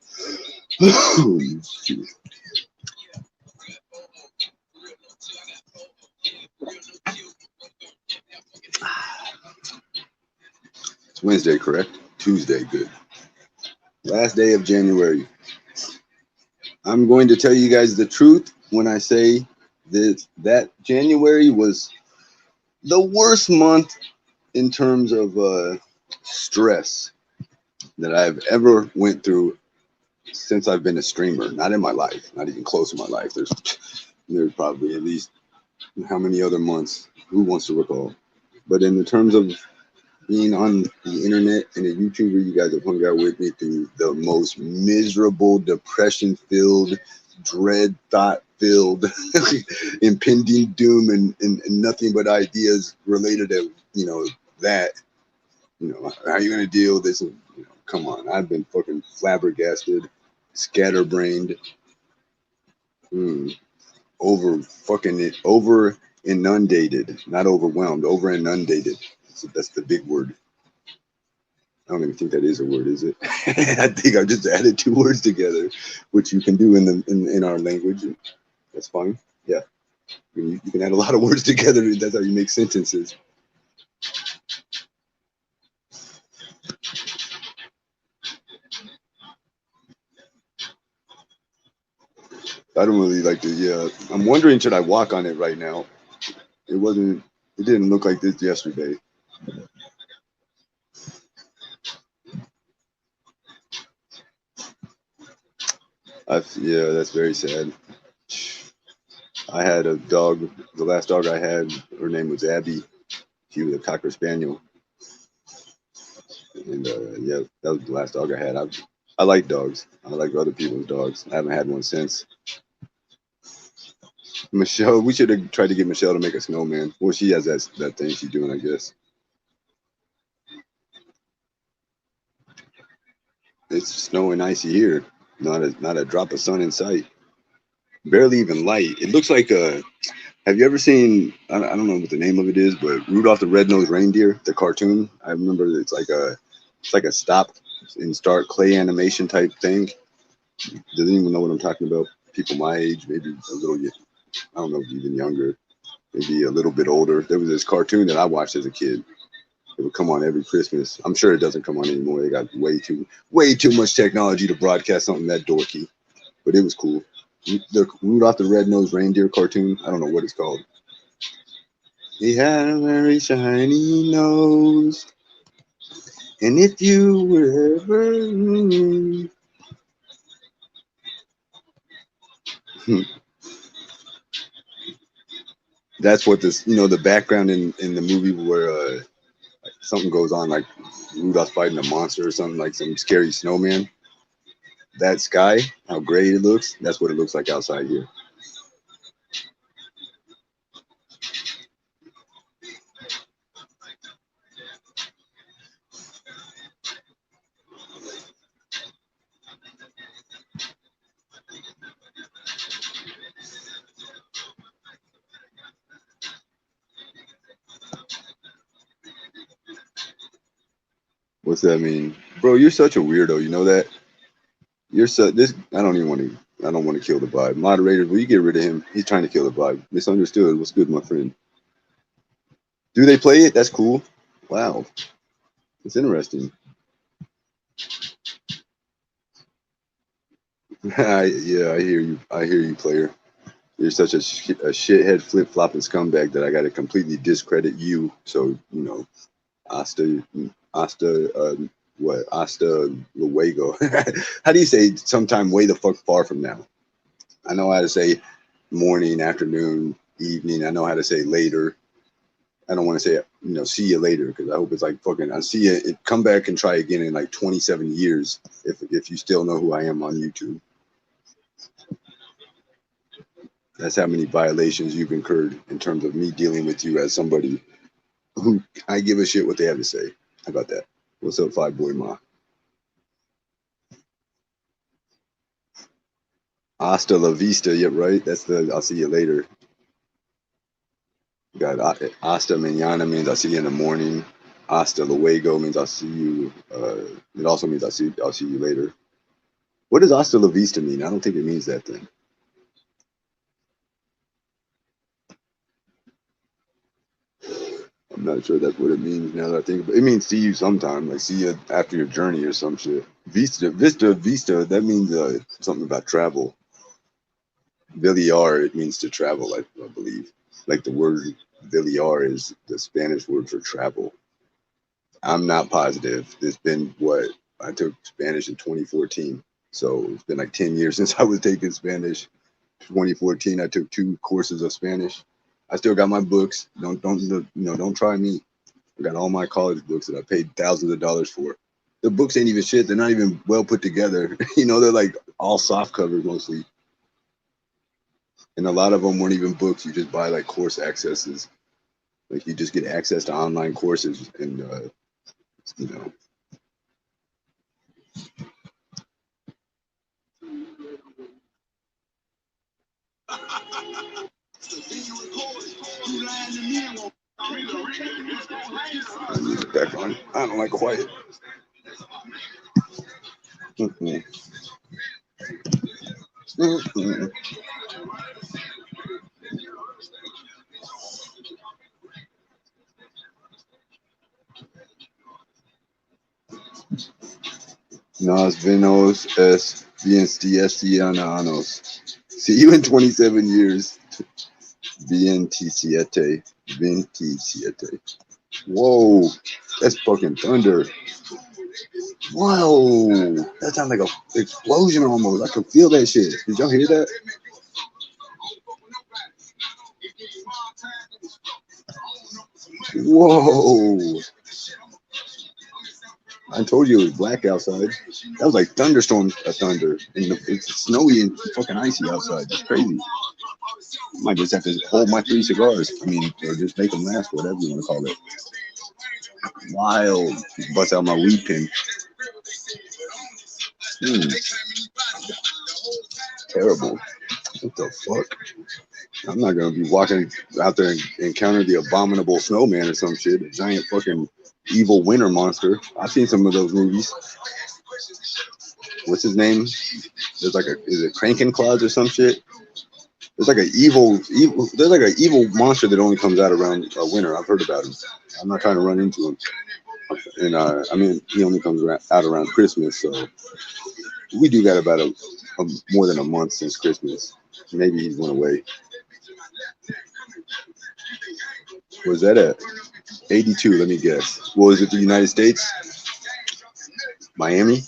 Speaker 1: It's Wednesday, correct? Tuesday, good. Last day of January. I'm going to tell you guys the truth when I say that January was the worst month in terms of stress that I've ever went through since I've been a streamer. Not in my life, not even close to my life. There's probably at least how many other months? Who wants to recall? But in the terms of being on the internet and a YouTuber, you guys have hung out with me through the most miserable, depression-filled, dread thought-filled, impending doom, and nothing but ideas related to, that. How are you going to deal with this? Come on, I've been fucking flabbergasted, scatterbrained, over inundated, not overwhelmed, over inundated. So that's the big word. I don't even think that is a word, is it? I think I just added two words together, which you can do in our language. That's fine. Yeah, you can add a lot of words together. That's how you make sentences. I don't really like to. Yeah, I'm wondering, should I walk on it right now? It didn't look like this yesterday. Yeah, that's very sad. I had a dog. The last dog I had, her name was Abby. She was a Cocker Spaniel, and yeah, that was the last dog I had. I like dogs. I like other people's dogs. I haven't had one since. Michelle, we should have tried to get Michelle to make a snowman. Well, she has that thing she's doing, I guess. It's snowing icy here. Not a drop of sun in sight. Barely even light. It looks like a. Have you ever seen? I don't know what the name of it is, but Rudolph the Red-Nosed Reindeer, the cartoon. I remember it's like a stop and start clay animation type thing. Doesn't even know what I'm talking about. People my age, maybe a little. I don't know, even younger, maybe a little bit older. There was this cartoon that I watched as a kid. It would come on every Christmas. I'm sure it doesn't come on anymore. They got way too much technology to broadcast something that dorky, but it was cool. The Rudolph the Red-Nosed Reindeer cartoon. I don't know what it's called. He had a very shiny nose, and if you were ever that's what this, the background in the movie where something goes on, like Rudolph fighting a monster or something, like some scary snowman. That sky, how gray it looks, that's what it looks like outside here. What's that mean, bro? You're such a weirdo. You know that. You're so this. I don't even want to. I don't want to kill the vibe. Moderator, will you get rid of him? He's trying to kill the vibe. Misunderstood. What's good, my friend? Do they play it? That's cool. Wow, it's interesting. Yeah, I hear you. I hear you, player. You're such a shithead flip flopping scumbag that I got to completely discredit you. So Asta, Asta, what? Asta luego. How do you say sometime way the fuck far from now? I know how to say morning, afternoon, evening. I know how to say later. I don't want to say see you later because I hope it's like fucking. I see you. Come back and try again in like 27 years if you still know who I am on YouTube. That's how many violations you've incurred in terms of me dealing with you as somebody who I give a shit what they have to say. How about that? What's up, Five Boy Ma? Hasta la vista. Yep, right. That's the I'll see you later. Got hasta mañana means I'll see you in the morning. Hasta luego means I'll see you. It also means I'll see you later. What does hasta la vista mean? I don't think it means that thing. I'm not sure that's what it means now that I think. But it means see you sometime, like see you after your journey or some shit. Vista. That means something about travel. Villar, it means to travel. I believe. Like the word Villar is the Spanish word for travel. I'm not positive. It's been what I took Spanish in 2014, so it's been like 10 years since I was taking Spanish. 2014, I took 2 courses of Spanish. I still got my books. Don't try me. I got all my college books that I paid thousands of dollars for. The books ain't even shit. They're not even well put together. They're like all soft covers mostly, and a lot of them weren't even books. You just buy like course accesses. Like you just get access to online courses, and you know. Back on. I don't like quiet. Mm-hmm. Mm-hmm. Nos venos es años. See you in 27 years. 27. 27. Whoa, that's fucking thunder. Whoa, that sounds like a explosion almost. I can feel that shit. Did y'all hear that? Whoa. I told you it was black outside. That was like thunderstorm thunder. And it's snowy and fucking icy outside. That's crazy. I might just have to hold my 3 cigars. I mean, or just make them last, whatever you want to call it. Wild. Bust out my weed pen. Terrible. What the fuck? I'm not gonna be walking out there and encounter the abominable snowman or some shit. A giant fucking evil winter monster. I've seen some of those movies. What's his name? There's like is it Crankenclaws or some shit? There's like an evil. There's like an evil monster that only comes out around winter. I've heard about him. I'm not trying to run into him. And I mean, he only comes out around Christmas, so we do got about a more than a month since Christmas. Maybe he's went away. Where's that at? 82. Let me guess. Well, is it the United States? Miami?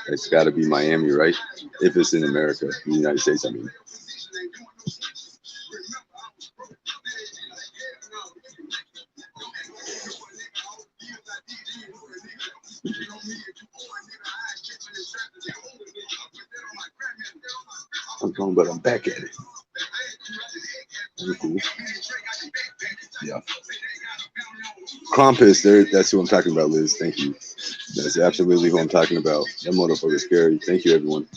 Speaker 1: It's got to be Miami, right? If it's in America, the United States, I mean. I'm gone, but I'm back at it. Cool. Yeah. Krampus, that's who I'm talking about, Liz. Thank you. That's absolutely who I'm talking about. That motherfucker's scary. Thank you, everyone.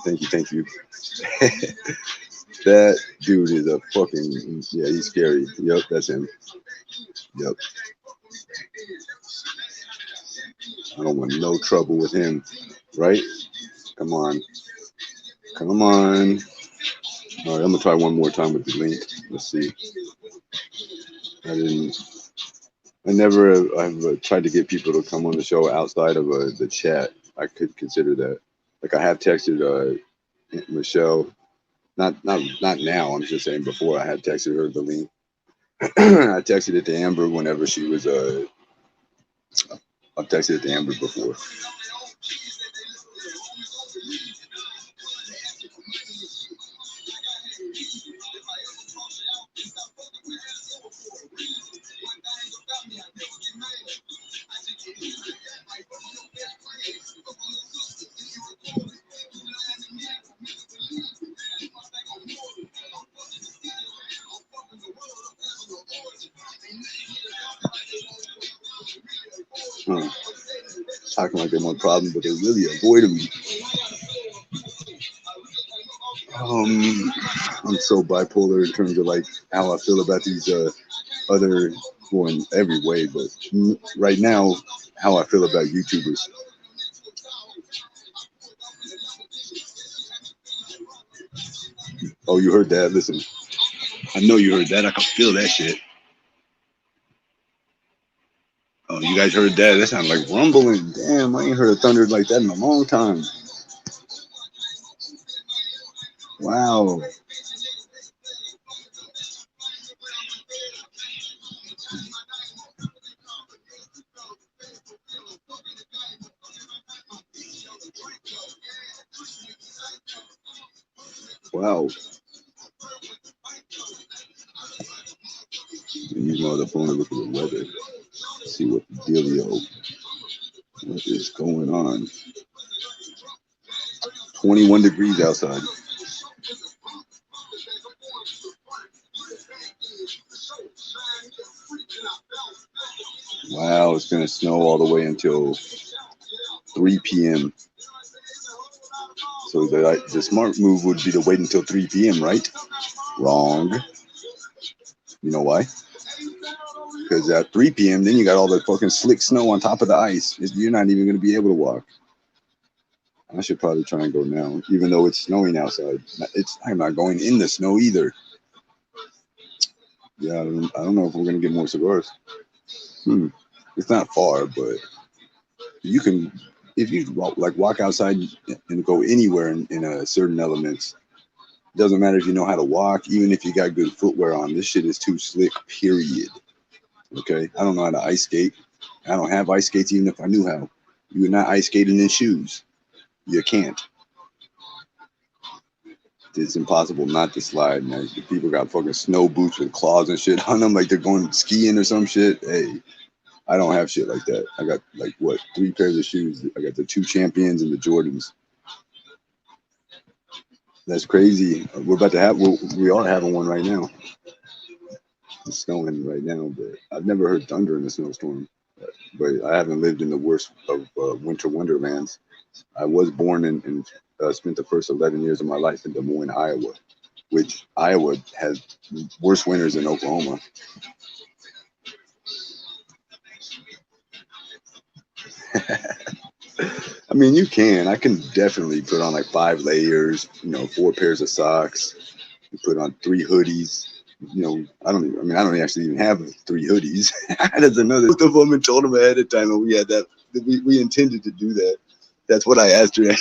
Speaker 1: Thank you. That dude is a fucking, yeah, he's scary. Yep, that's him. Yep. I don't want no trouble with him, right? Come on. Come on. All right, I'm gonna try one more time with the link. Let's see. I didn't. I never. I've tried to get people to come on the show outside of the chat. I could consider that. Like I have texted Michelle. Not now. I'm just saying before I had texted her the link. I texted it to Amber whenever she was. I've texted it to Amber before. Talking like they're my problem, but they're really avoiding me. I'm so bipolar in terms of like how I feel about these other, well, in every way, but right now, how I feel about YouTubers. Oh, you heard that? Listen, I know you heard that. I can feel that shit. Oh, you guys heard that? That sounded like rumbling. Damn, I ain't heard a thunder like that in a long time. Wow. Wow. Use my other phone to look at the weather. See what the dealio. What is going on? 21 degrees outside. Wow, it's going to snow all the way until 3 p.m. So the smart move would be to wait until 3 p.m., right? Wrong. You know why? Because at 3 p.m., then you got all the fucking slick snow on top of the ice. You're not even going to be able to walk. I should probably try and go now, even though it's snowing outside. I'm not going in the snow either. Yeah, I don't know if we're going to get more cigars. It's not far, but you can, if you walk outside and go anywhere in a certain elements. Doesn't matter if you know how to walk, even if you got good footwear on. This shit is too slick, period. Okay? I don't know how to ice skate. I don't have ice skates even if I knew how. You would not ice skating in shoes. You can't. It's impossible not to slide. Man. People got fucking snow boots with claws and shit on them like they're going skiing or some shit. Hey, I don't have shit like that. I got like, 3 pairs of shoes. I got the 2 Champions and the Jordans. That's crazy. We're about to have, we are having one right now. It's snowing right now, but I've never heard thunder in a snowstorm. But I haven't lived in the worst of winter wonderlands. I was born and spent the first 11 years of my life in Des Moines, Iowa, which Iowa has worse winters than Oklahoma. I mean, you can. I can definitely put on like 5 layers, 4 pairs of socks, put on 3 hoodies. I don't actually even have 3 hoodies. That's another both of them and told them ahead of time, and we had that. We intended to do that. That's what I asked her. I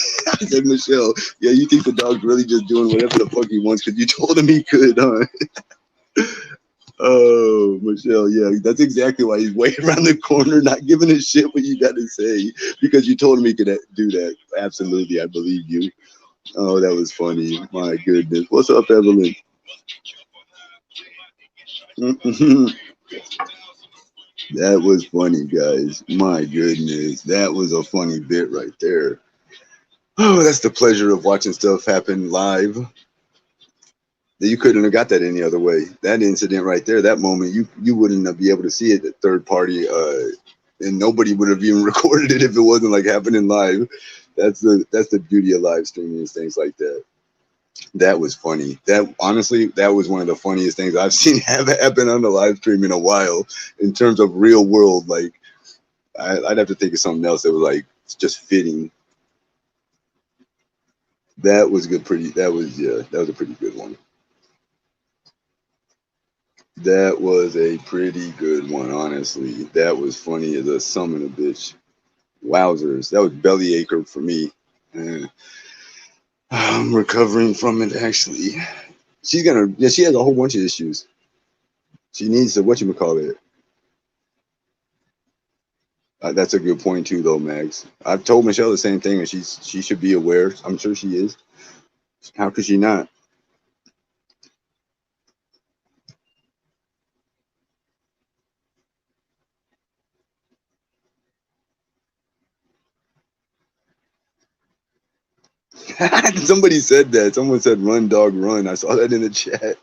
Speaker 1: said, Michelle, yeah, you think the dog's really just doing whatever the fuck he wants because you told him he could, huh? Oh, Michelle, yeah, that's exactly why he's waiting around the corner, not giving a shit what you got to say, because you told him he could do that. Absolutely, I believe you. Oh, that was funny. My goodness. What's up, Evelyn? That was funny, guys. My goodness. That was a funny bit right there. Oh, that's the pleasure of watching stuff happen live. You couldn't have got that any other way. That incident right there, that moment, you wouldn't be able to see it at third party, and nobody would have even recorded it if it wasn't like happening live. That's the beauty of live streaming and things like that. That was funny. That honestly, that was one of the funniest things I've seen happen on the live stream in a while. In terms of real world, like I'd have to think of something else that was like just fitting. That was good. Pretty. That was yeah. That was a pretty good one. That was a pretty good one, honestly. That was funny as a summon a bitch. Wowzers. That was bellyache for me. Uh, I'm recovering from it actually. She's gonna yeah, she has a whole bunch of issues. She needs to whatchamacallit. That's a good point too though, Max. I've told Michelle the same thing and she should be aware. I'm sure she is. How could she not? Somebody said that. Someone said "run, dog, run." I saw that in the chat.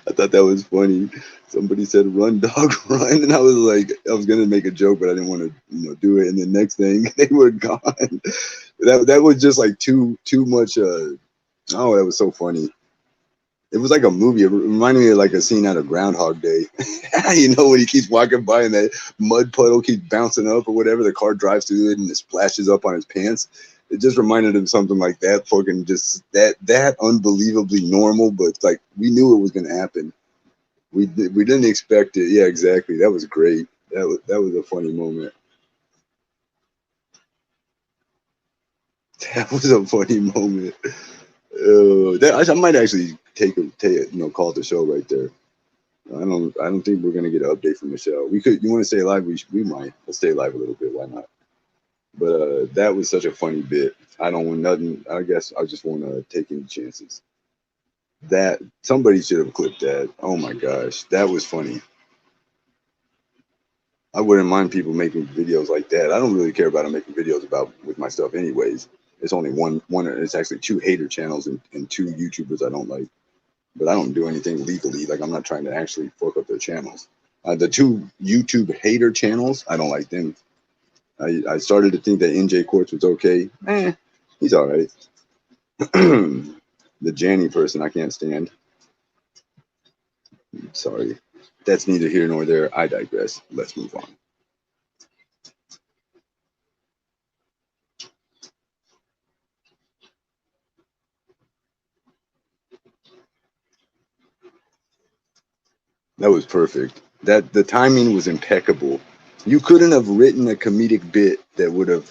Speaker 1: I thought that was funny. Somebody said "run, dog, run," and I was like, I was gonna make a joke, but I didn't want to, do it. And the next thing, they were gone. That was just like too much. Oh, that was so funny. It was like a movie. It reminded me of like a scene out of Groundhog Day. When he keeps walking by and that mud puddle keeps bouncing up or whatever, the car drives through it and it splashes up on his pants. It just reminded him something like that. Fucking just that unbelievably normal, but like we knew it was gonna happen. We didn't expect it. Yeah, exactly. That was great. That was a funny moment. That was a funny moment. I might actually call it the show right there. I don't think we're gonna get an update from Michelle. We could. You want to stay live? We might. Let's stay live a little bit. Why not? But that was such a funny bit. I don't want nothing. I guess I just want to take any chances. That somebody should have clipped that. Oh my gosh, that was funny. I wouldn't mind people making videos like that. I don't really care about making videos about with my stuff, anyways. It's only one. It's actually two hater channels and two YouTubers I don't like. But I don't do anything legally. Like I'm not trying to actually fuck up their channels. The two YouTube hater channels, I don't like them. I started to think that NJ Quartz was okay. He's all right. The Janny person, I can't stand. Sorry. That's neither here nor there. I digress. Let's move on. That was perfect. That the timing was impeccable. You couldn't have written a comedic bit that would have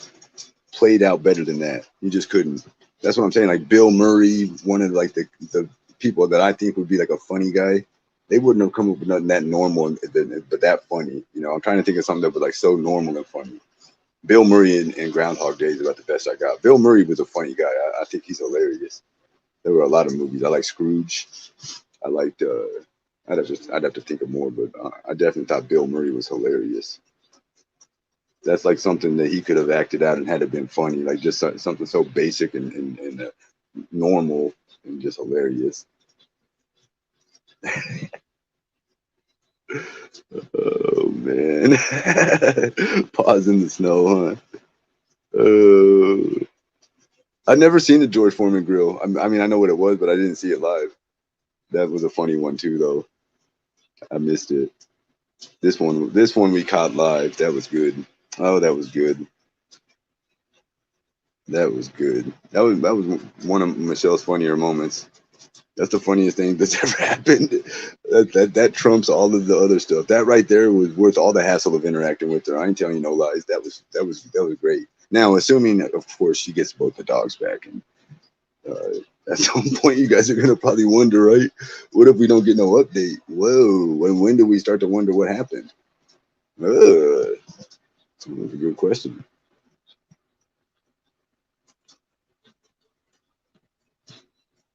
Speaker 1: played out better than that. You just couldn't. That's what I'm saying. Like Bill Murray, one of like the people that I think would be like a funny guy. They wouldn't have come up with nothing that normal, but that funny. I'm trying to think of something that was like so normal and funny. Bill Murray in Groundhog Day is about the best I got. Bill Murray was a funny guy. I think he's hilarious. There were a lot of movies. I like Scrooge. I liked. I'd have to think of more, but I definitely thought Bill Murray was hilarious. That's like something that he could have acted out and had it been funny, like just something so basic and normal and just hilarious. Oh man, pause in the snow, huh? I've never seen the George Foreman grill. I mean, I know what it was, but I didn't see it live. That was a funny one too, though. I missed it. This one we caught live. That was good. Oh, that was good. That was good. That was one of Michelle's funnier moments. That's the funniest thing that's ever happened. That trumps all of the other stuff. That right there was worth all the hassle of interacting with her. I ain't telling you no lies. That was great. Now, assuming that, of course, she gets both the dogs back, and at some point, you guys are gonna probably wonder, right? What if we don't get no update? Whoa! When do we start to wonder what happened? That's a good question.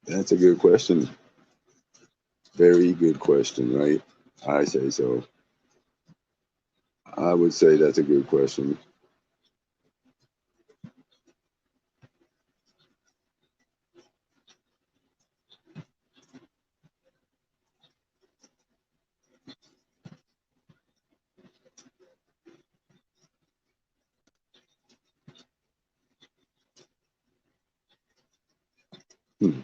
Speaker 1: That's a good question. Very good question, right? I say so. I would say that's a good question. Hmm.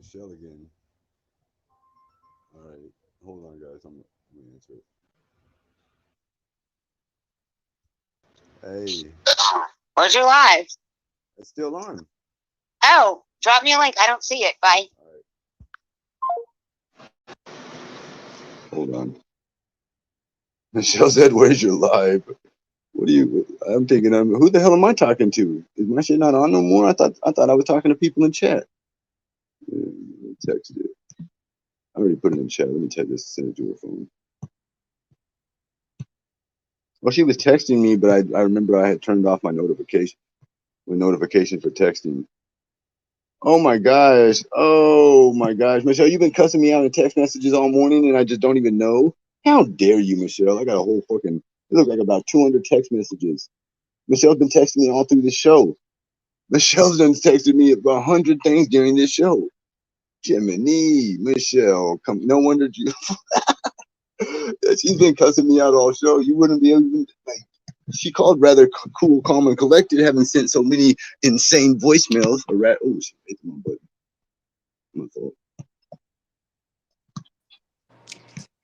Speaker 1: Michelle again. All right, hold on, guys. I'm gonna answer it. Hey,
Speaker 2: Where's your live?
Speaker 1: it's still on.
Speaker 2: Oh, drop me a link. I don't see it. Bye.
Speaker 1: All right, hold on. Michelle said, "Where's your live?" What do you? I'm thinking, who the hell am I talking to? Is my shit not on no more? I thought I was talking to people in chat. Text it. I already put it in chat. Let me check this. Send it to her phone. Well, she was texting me, but I remember I had turned off my notification. My notification for texting. Oh my gosh. Oh my gosh. Michelle, you've been cussing me out in text messages all morning and I just don't even know. How dare you, Michelle? I got a whole fucking, it looks like about 200 text messages. Michelle's been texting me all through the show. Michelle's done texted me about 100 things during this show. Jiminy, Michelle, come, no wonder you, she's been cussing me out all show. You wouldn't be able to, like, she called rather cool, calm, and collected, having sent so many insane voicemails. Oh, she hit my button. My fault.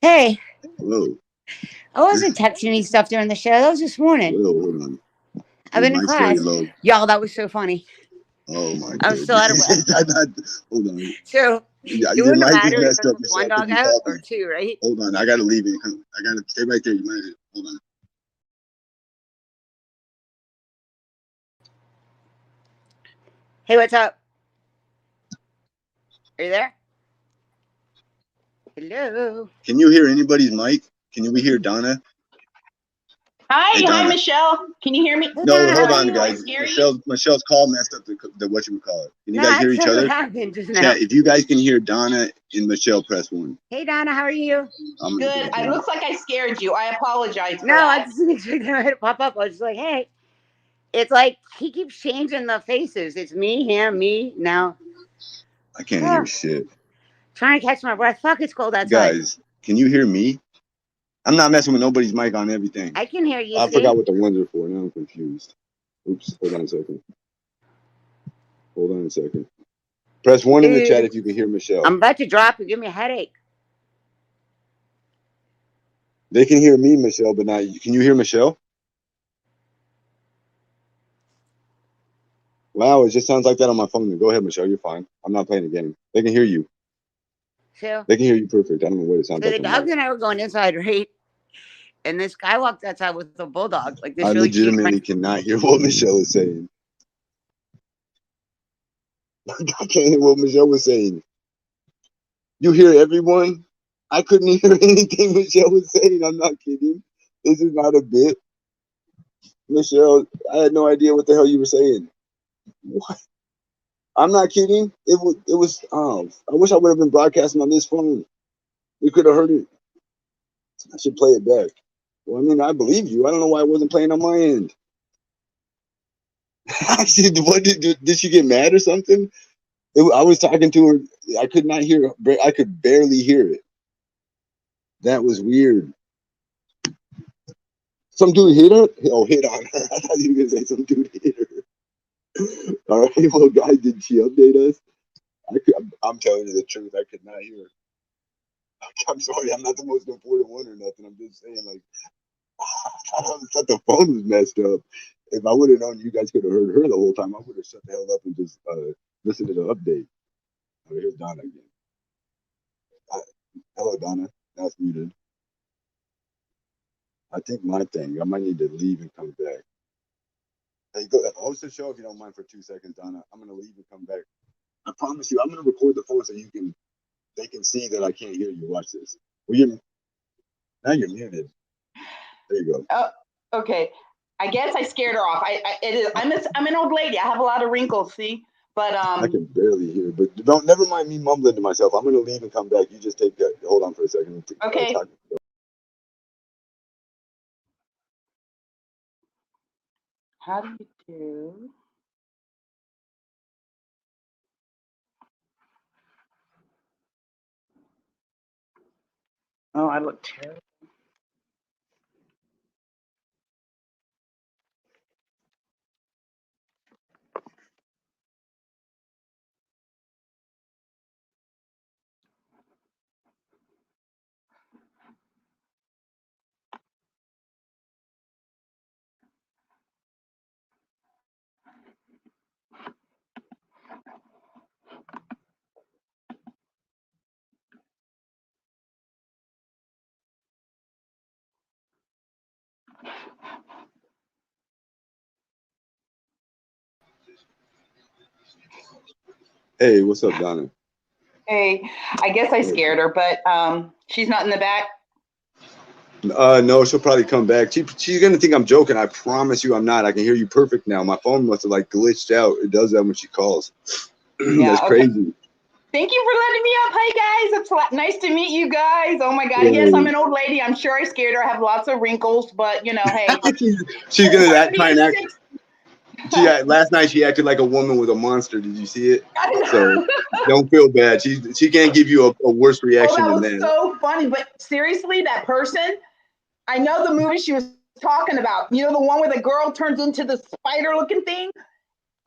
Speaker 2: Hey.
Speaker 1: Hello.
Speaker 2: I wasn't texting any stuff during the show. That was this morning.
Speaker 1: Hello, hold on.
Speaker 2: I've been in class. Y'all, that was so funny.
Speaker 1: Oh my
Speaker 2: I'm still out of breath.
Speaker 1: Hold on.
Speaker 2: So
Speaker 1: yeah,
Speaker 2: it wouldn't matter if
Speaker 1: messed
Speaker 2: it
Speaker 1: up,
Speaker 2: was one dog out or two, right?
Speaker 1: Hold on, I gotta leave it. I gotta stay right there. You might hold on.
Speaker 2: Hey, what's up? Are you there? Hello.
Speaker 1: Can you hear anybody's mic? Can we hear Donna?
Speaker 3: Hi, hey, hi, Michelle. Can you hear me?
Speaker 1: No, hold on, guys. Michelle's call messed up the what you would call it. Can you guys hear each other? Chat, if you guys can hear Donna and Michelle, press 1.
Speaker 2: Hey, Donna, how are you?
Speaker 3: I'm good. It looks like I scared you. I apologize.
Speaker 2: No, I just didn't expect that to pop up. I was just like, hey. It's like he keeps changing the faces. It's me, him, me. Now.
Speaker 1: I can't hear shit.
Speaker 2: Trying to catch my breath. Fuck, it's cold outside.
Speaker 1: Guys, can you hear me? I'm not messing with nobody's mic on everything.
Speaker 2: I can hear you.
Speaker 1: I forgot what the ones are for. Now I'm confused. Oops. Hold on a second. Hold on a second. Press 1 in the chat if you can hear Michelle.
Speaker 2: I'm about to drop you. Give me a headache.
Speaker 1: They can hear me, Michelle, but not you. Can you hear Michelle? Wow, it just sounds like that on my phone. Go ahead, Michelle. You're fine. I'm not playing a game. They can hear you.
Speaker 2: So
Speaker 1: they can hear you perfect. I don't know what it sounds like.
Speaker 2: The dogs and I were going inside, right? And this guy walked outside with a bulldog. Like this.
Speaker 1: I
Speaker 2: really
Speaker 1: legitimately cannot hear what Michelle is saying. I can't hear what Michelle was saying. You hear everyone? I couldn't hear anything Michelle was saying. I'm not kidding. This is not a bit. Michelle, I had no idea what the hell you were saying. What? I'm not kidding. It was. I wish I would have been broadcasting on this phone. You could have heard it. I should play it back. Well, I mean, I believe you. I don't know why it wasn't playing on my end. Actually, what did she get mad or something? I was talking to her. I could not hear. I could barely hear it. That was weird. Some dude hit her. Oh, hit on her. I thought you were gonna say some dude hit her. All right, well, guys, did she update us? I'm telling you the truth. I could not hear. I'm sorry. I'm not the most important one or nothing. I'm just saying, like, I thought the phone was messed up. If I would have known you guys could have heard her the whole time, I would have shut the hell up and just listened to the update. Oh, here's Donna again. Hello, Donna. Now it's muted. I think my thing. I might need to leave and come back. Hey, go host the show if you don't mind for 2 seconds, Donna. I'm gonna leave and come back. I promise you, I'm gonna record the phone so they can see that I can't hear you. Watch this. Well, now you're muted. There you go.
Speaker 3: Oh, okay. I guess I scared her off. I'm an old lady. I have a lot of wrinkles. See, but
Speaker 1: I can barely hear. But never mind me mumbling to myself. I'm gonna leave and come back. You just take that. Hold on for a second.
Speaker 3: Okay. How do you do? Oh, I look terrible.
Speaker 1: Hey, what's up, Donna?
Speaker 3: Hey, I guess I scared her, but she's not in the back.
Speaker 1: No, she'll probably come back. She's gonna think I'm joking. I promise you, I'm not. I can hear you perfect now. My phone must have like glitched out. It does that when she calls.
Speaker 3: Yeah,
Speaker 1: That's
Speaker 3: okay.
Speaker 1: crazy.
Speaker 3: Thank you for letting me up. Hey guys, it's nice to meet you guys. Oh my God, yes, I'm an old lady. I'm sure I scared her. I have lots of wrinkles, but you know, hey.
Speaker 1: she's gonna that
Speaker 3: being
Speaker 1: kind act. Last night she acted like a woman with a monster. Did you see it? So don't feel bad. She can't give you a worse reaction
Speaker 3: that
Speaker 1: than
Speaker 3: was
Speaker 1: that.
Speaker 3: so funny. But seriously, that person, I know the movie she was talking about. You know, the one where the girl turns into the spider-looking thing.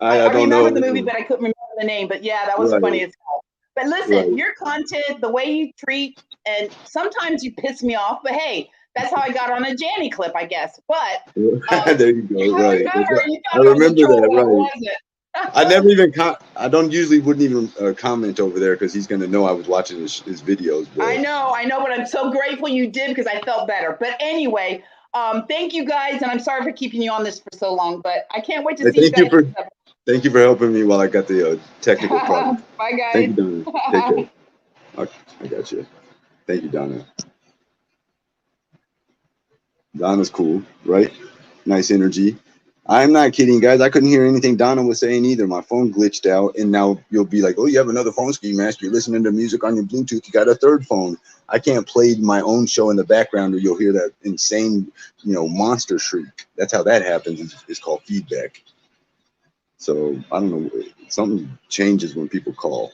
Speaker 1: I don't
Speaker 3: remember
Speaker 1: know
Speaker 3: the movie, but I couldn't remember the name. But yeah, that was
Speaker 1: Right.
Speaker 3: funny as hell. But listen,
Speaker 1: Right.
Speaker 3: your content, the way you treat, and sometimes you piss me off. But hey, that's how I got on a Janny clip, I guess. But
Speaker 1: there you go. Right.
Speaker 3: I
Speaker 1: remember that. Right.
Speaker 3: Was it?
Speaker 1: I never even I don't usually wouldn't even comment over there because he's gonna know I was watching his videos. But
Speaker 3: I know, but I'm so grateful you did because I felt better. But anyway, thank you guys, and I'm sorry for keeping you on this for so long, but I can't wait to see you guys.
Speaker 1: Thank you for helping me while I got the technical problem.
Speaker 3: Bye, guys.
Speaker 1: Thank you, Donna. Take care. I got you. Thank you, Donna. Donna's cool, right? Nice energy. I'm not kidding, guys. I couldn't hear anything Donna was saying either. My phone glitched out, and now you'll be like, oh, you have another phone, Ski Master. You're listening to music on your Bluetooth. You got a third phone. I can't play my own show in the background, or you'll hear that insane, monster shriek. That's how that happens. It's called feedback. So I don't know. Something changes when people call.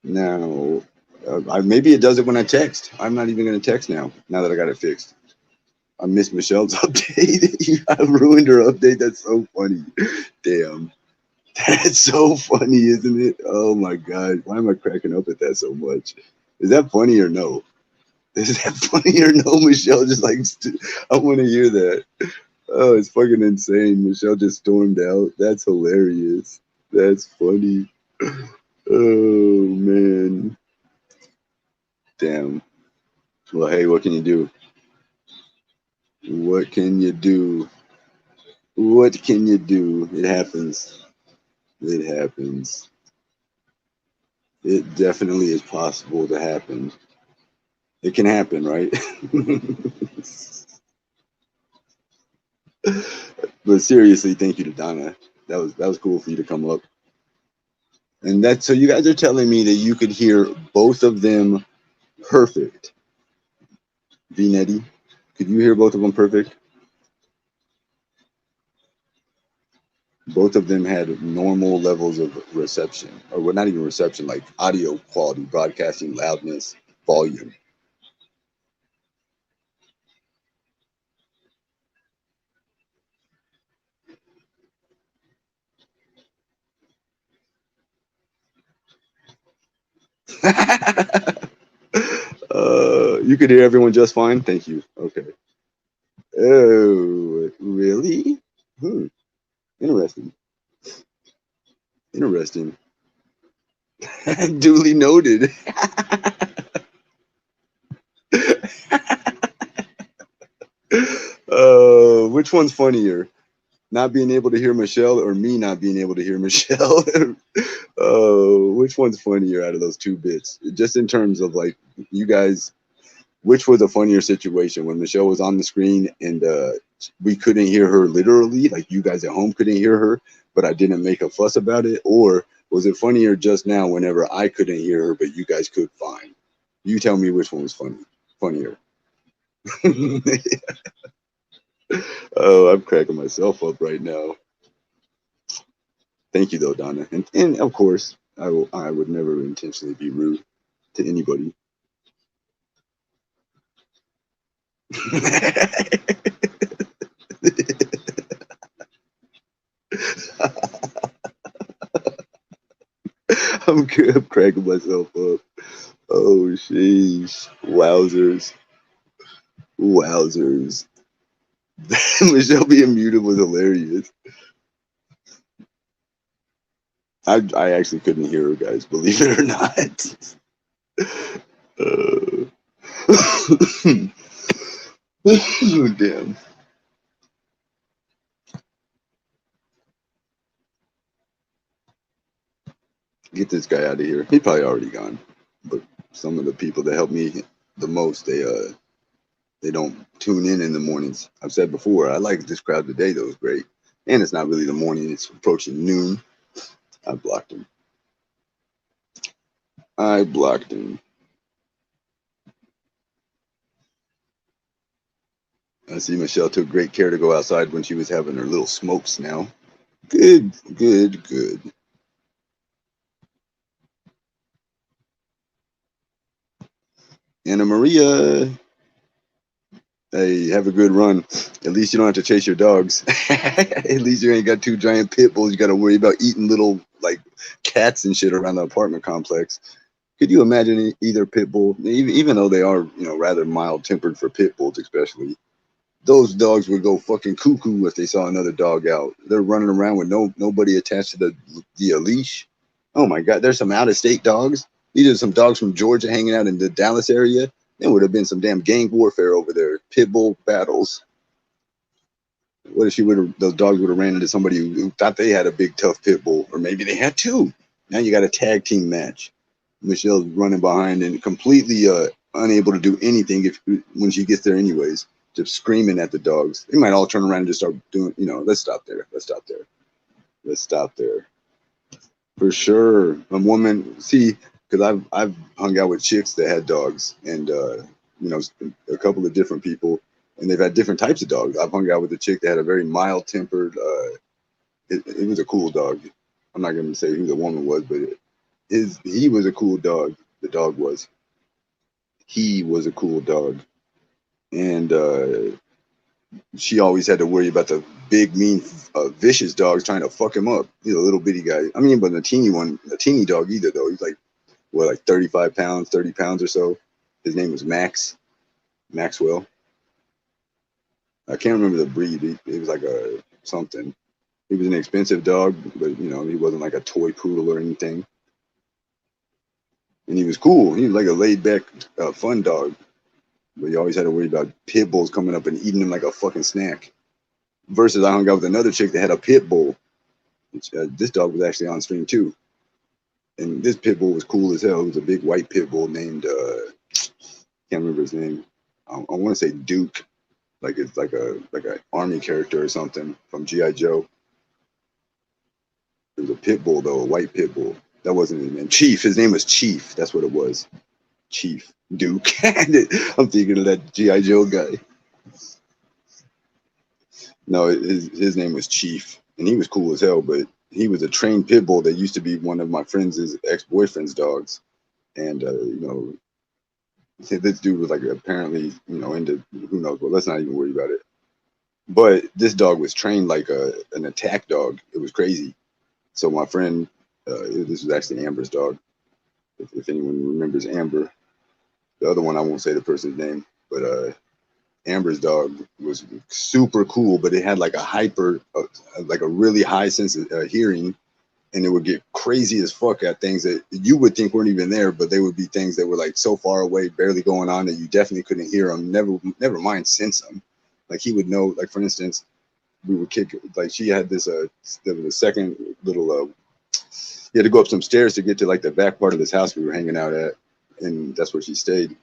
Speaker 1: Now, maybe it does it when I text. I'm not even going to text now that I got it fixed. I missed Michelle's update. I ruined her update. That's so funny. Damn. That's so funny, isn't it? Oh my God. Why am I cracking up at that so much? Is that funny or no? Is that funny or no? Michelle just like, I want to hear that. Oh, it's fucking insane. Michelle just stormed out. That's hilarious. That's funny. Oh man. Damn. Well, hey, what can you do? What can you do? What can you do? It happens. It happens. It definitely is possible to happen. It can happen, right? But seriously, thank you to Donna. That was cool for you to come up. And so you guys are telling me that you could hear both of them perfect. V-Netty, could you hear both of them perfect? Both of them had normal levels of reception, or well, not even reception, like audio quality, broadcasting, loudness, volume. You could hear everyone just fine. Thank you. Okay. Oh, really? Interesting. Interesting. Duly noted. Which one's funnier? Not being able to hear Michelle or me not being able to hear Michelle? Which one's funnier out of those two bits? Just in terms of like you guys, which was a funnier situation when Michelle was on the screen and we couldn't hear her literally, like you guys at home couldn't hear her, but I didn't make a fuss about it? Or was it funnier just now whenever I couldn't hear her, but you guys could fine? You tell me which one was funnier. Oh, I'm cracking myself up right now. Thank you though, Donna. And of course, I would never intentionally be rude to anybody. I'm cracking myself up. Oh, sheesh. Wowzers. Wowzers. Michelle being muted was hilarious. I actually couldn't hear her, guys, believe it or not. Damn. Get this guy out of here. He's probably already gone. But some of the people that help me the most, they don't tune in the mornings. I've said before, I like this crowd today. That was great. And it's not really the morning. It's approaching noon. I blocked him. I blocked him. I see Michelle took great care to go outside when she was having her little smokes now. Good, good, good. Anna Maria, hey, have a good run. At least you don't have to chase your dogs. At least you ain't got 2 giant pit bulls you got to worry about eating little like cats and shit around the apartment complex. Could you imagine either pit bull, even though they are, rather mild tempered for pit bulls, especially, those dogs would go fucking cuckoo if they saw another dog out. They're running around with nobody attached to the leash. Oh my God, there's some out of state dogs. These are some dogs from Georgia hanging out in the Dallas area. There would have been some damn gang warfare over there. Pit bull battles. What if those dogs would have ran into somebody who thought they had a big tough pit bull, or maybe they had 2. Now you got a tag team match. Michelle's running behind and completely unable to do anything when she gets there anyways, just screaming at the dogs. They might all turn around and just start doing, let's stop there. Let's stop there. Let's stop there. For sure. A woman, see, because I've hung out with chicks that had dogs and, a couple of different people, and they've had different types of dogs. I've hung out with a chick that had a very mild tempered, it was a cool dog. I'm not going to say who the woman was, but he was a cool dog. The dog was. He was a cool dog. And she always had to worry about the big, mean, vicious dogs trying to fuck him up. He's a little bitty guy. I mean, but a teeny dog either, though. He's like, 35 pounds, 30 pounds or so. His name was Maxwell. I can't remember the breed. It was like a something. He was an expensive dog, but, he wasn't like a toy poodle or anything. And he was cool. He was like a laid-back, fun dog. But you always had to worry about pit bulls coming up and eating him like a fucking snack. Versus I hung out with another chick that had a pit bull. This dog was actually on stream too. And this pit bull was cool as hell. It was a big white pit bull named, can't remember his name. I want to say Duke. Like it's like a army character or something from G.I. Joe. It was a pit bull though, a white pit bull. That wasn't his name. Chief. His name was Chief. That's what it was. Chief. Duke. I'm thinking of that G.I. Joe guy. No, his name was Chief, and he was cool as hell, but he was a trained pit bull that used to be one of my friend's ex-boyfriend's dogs. And, this dude was like apparently, into who knows what. Let's not even worry about it. But this dog was trained like an attack dog. It was crazy. So my friend, this was actually Amber's dog. If anyone remembers Amber. The other one, I won't say the person's name, but Amber's dog was super cool, but it had like like a really high sense of hearing, and it would get crazy as fuck at things that you would think weren't even there, but they would be things that were like so far away, barely going on, that you definitely couldn't hear them. Never mind sense them. Like he would know. Like for instance, we would kick. Like she had this. There was a second little. You had to go up some stairs to get to like the back part of this house we were hanging out at. And that's where she stayed.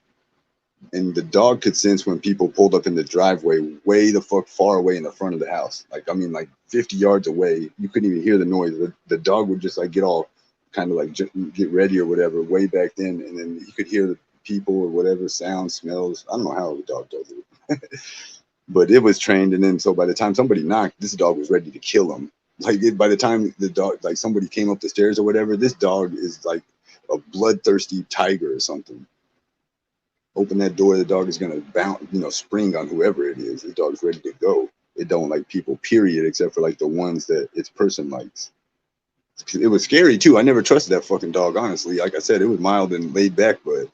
Speaker 1: And the dog could sense when people pulled up in the driveway way the fuck far away in the front of the house. Like, I mean, like 50 yards away. You couldn't even hear the noise. The dog would just like get all kind of like get ready or whatever way back then. And then you could hear the people or whatever sounds, smells. I don't know how the dog does it. But it was trained. And then so by the time somebody knocked, this dog was ready to kill him. Like by the time the dog, like somebody came up the stairs or whatever, this dog is like a bloodthirsty tiger or something. Open that door, the dog is gonna bounce, spring on whoever it is. The dog's ready to go. It don't like people, period, except for like the ones that its person likes. It was scary too. I never trusted that fucking dog, honestly. Like I said, it was mild and laid back, but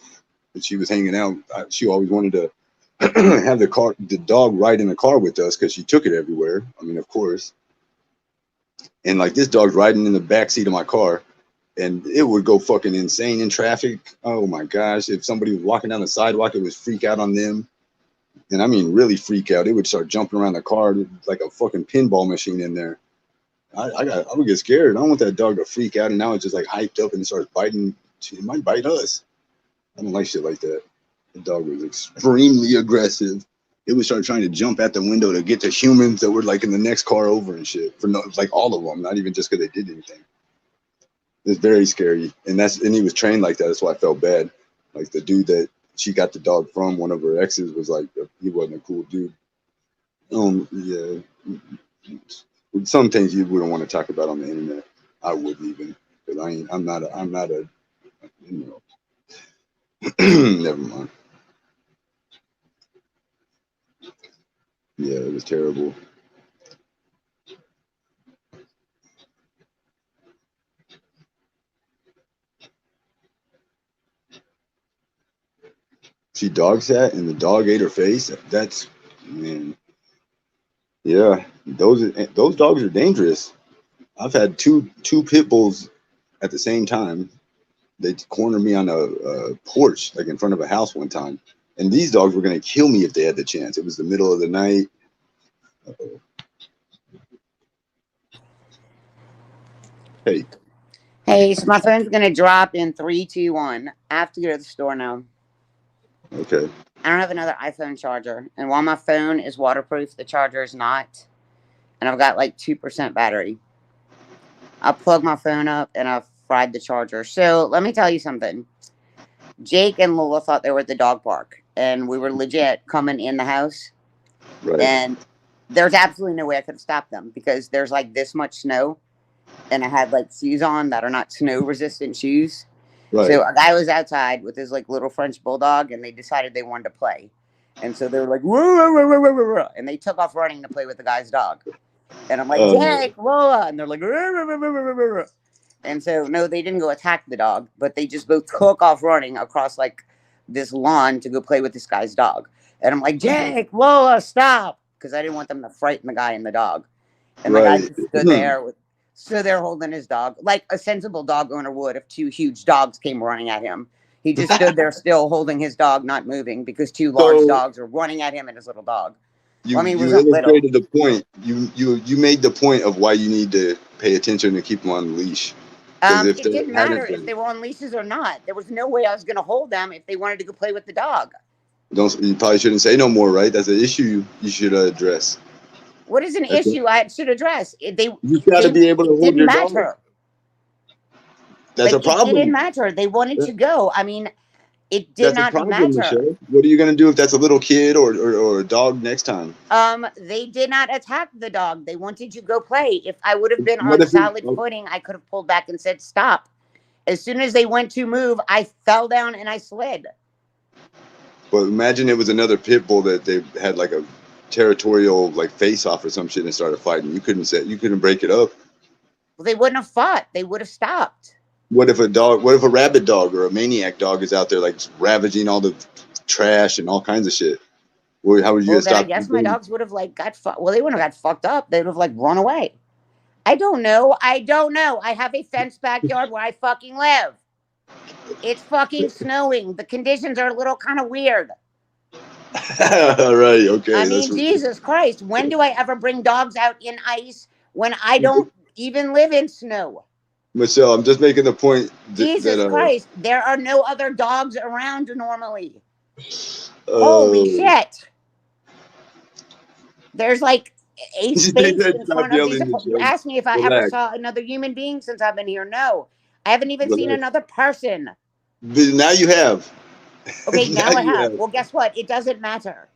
Speaker 1: when she was hanging out, she always wanted to have the dog ride in the car with us because she took it everywhere. I mean, of course. And like this dog's riding in the back seat of my car. And it would go fucking insane in traffic. Oh my gosh. If somebody was walking down the sidewalk, it would freak out on them. And I mean, really freak out. It would start jumping around the car like a fucking pinball machine in there. I would get scared. I don't want that dog to freak out, and now it's just like hyped up and it starts biting. It might bite us. I don't like shit like that. The dog was extremely aggressive. It would start trying to jump at the window to get to humans that were like in the next car over and shit. For no, like all of them, not even just because they did anything. It's very scary, and he was trained like that. That's why I felt bad. Like the dude that she got the dog from, one of her exes, was like he wasn't a cool dude. Yeah, some things you wouldn't want to talk about on the internet. I wouldn't even, because I'm not a, you know. Never mind. Yeah, it was terrible. She dog sat and the dog ate her face. That's, man. Yeah, those dogs are dangerous. I've had two pit bulls at the same time. They cornered me on a porch, like in front of a house one time. And these dogs were going to kill me if they had the chance. It was the middle of the night. Uh-oh. Hey.
Speaker 2: Hey, so my phone's going to drop in 3, 2, 1. I have to go to the store now.
Speaker 1: Okay.
Speaker 2: I don't have another iPhone charger. And while my phone is waterproof, the charger is not. And I've got like 2% battery. I plugged my phone up and I fried the charger. So let me tell you something. Jake and Lola thought they were at the dog park. And we were legit coming in the house.
Speaker 1: Right.
Speaker 2: And there's absolutely no way I could have stopped them because there's like this much snow. And I had like shoes on that are not snow resistant shoes. Right. So a guy was outside with his like little French bulldog and they decided they wanted to play. And so they were like, whoa, whoa, whoa, whoa, whoa, whoa, and they took off running to play with the guy's dog. And I'm like, Jake, Lola. And they're like, whoa, whoa, whoa, whoa, whoa, whoa. And so, no, they didn't go attack the dog, but they just both took off running across like this lawn to go play with this guy's dog. And I'm like, Jake, Lola, stop. Because I didn't want them to frighten the guy and the dog. And the guy just stood there holding his dog, like a sensible dog owner would if 2 huge dogs came running at him. He just stood there still holding his dog, not moving, because 2 large dogs were running at him and his little dog.
Speaker 1: You illustrated the point. You made the point of why you need to pay attention and keep them on the leash.
Speaker 2: It didn't matter if they were on leashes or not. There was no way I was going to hold them if they wanted to go play with the dog.
Speaker 1: You probably shouldn't say no more, right? That's an issue you should address.
Speaker 2: What is an issue I should address?
Speaker 1: You got to be able to hold your dog. That's a problem.
Speaker 2: It didn't matter. They wanted to go. I mean, it did not matter.
Speaker 1: Michelle. What are you going to do if that's a little kid or a dog next time?
Speaker 2: They did not attack the dog. They wanted to go play. If I would have been on solid footing, I could have pulled back and said, stop. As soon as they went to move, I fell down and I slid.
Speaker 1: But imagine it was another pit bull that they had like a territorial like face off or some shit and started fighting. You couldn't break it up.
Speaker 2: Well, they wouldn't have fought. They would have stopped.
Speaker 1: What if a rabid dog or a maniac dog is out there like ravaging all the trash and all kinds of shit? Well, how would you stop?
Speaker 2: I guess my dogs would have like they wouldn't have got fucked up. They would have like run away. I don't know. I have a fenced backyard where I fucking live. It's fucking snowing. The conditions are a little kind of weird.
Speaker 1: All right, okay.
Speaker 2: I mean, Jesus Christ, when do I ever bring dogs out in ice when I don't even live in snow?
Speaker 1: Michelle, I'm just making the point.
Speaker 2: Jesus Christ, there are no other dogs around normally. Holy shit. There's like a space in front of these. You asked me if I ever saw another human being since I've been here. No, I haven't even seen another person.
Speaker 1: Now you have.
Speaker 2: Okay, now I have. Well, guess what? It doesn't matter.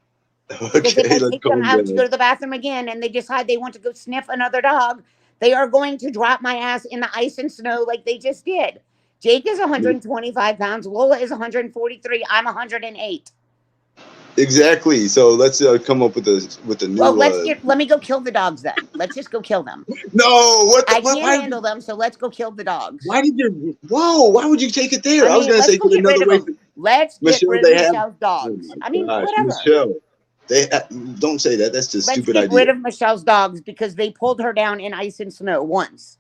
Speaker 2: Because if I take them out to go to the bathroom again and they decide they want to go sniff another dog, they are going to drop my ass in the ice and snow like they just did. Jake is 125 pounds. Lola is 143. I'm 108.
Speaker 1: Exactly. So let's come up with a new.
Speaker 2: Well, let me go kill the dogs then. Let's just go kill them.
Speaker 1: No,
Speaker 2: I can't handle them, so let's go kill the dogs.
Speaker 1: Why would you take it there? I was going to say another way.
Speaker 2: Let's get rid of Michelle's dogs.
Speaker 1: I mean, whatever. Michelle, don't say that. That's just stupid idea.
Speaker 2: Let's get rid of Michelle's dogs because they pulled her down in ice and snow once.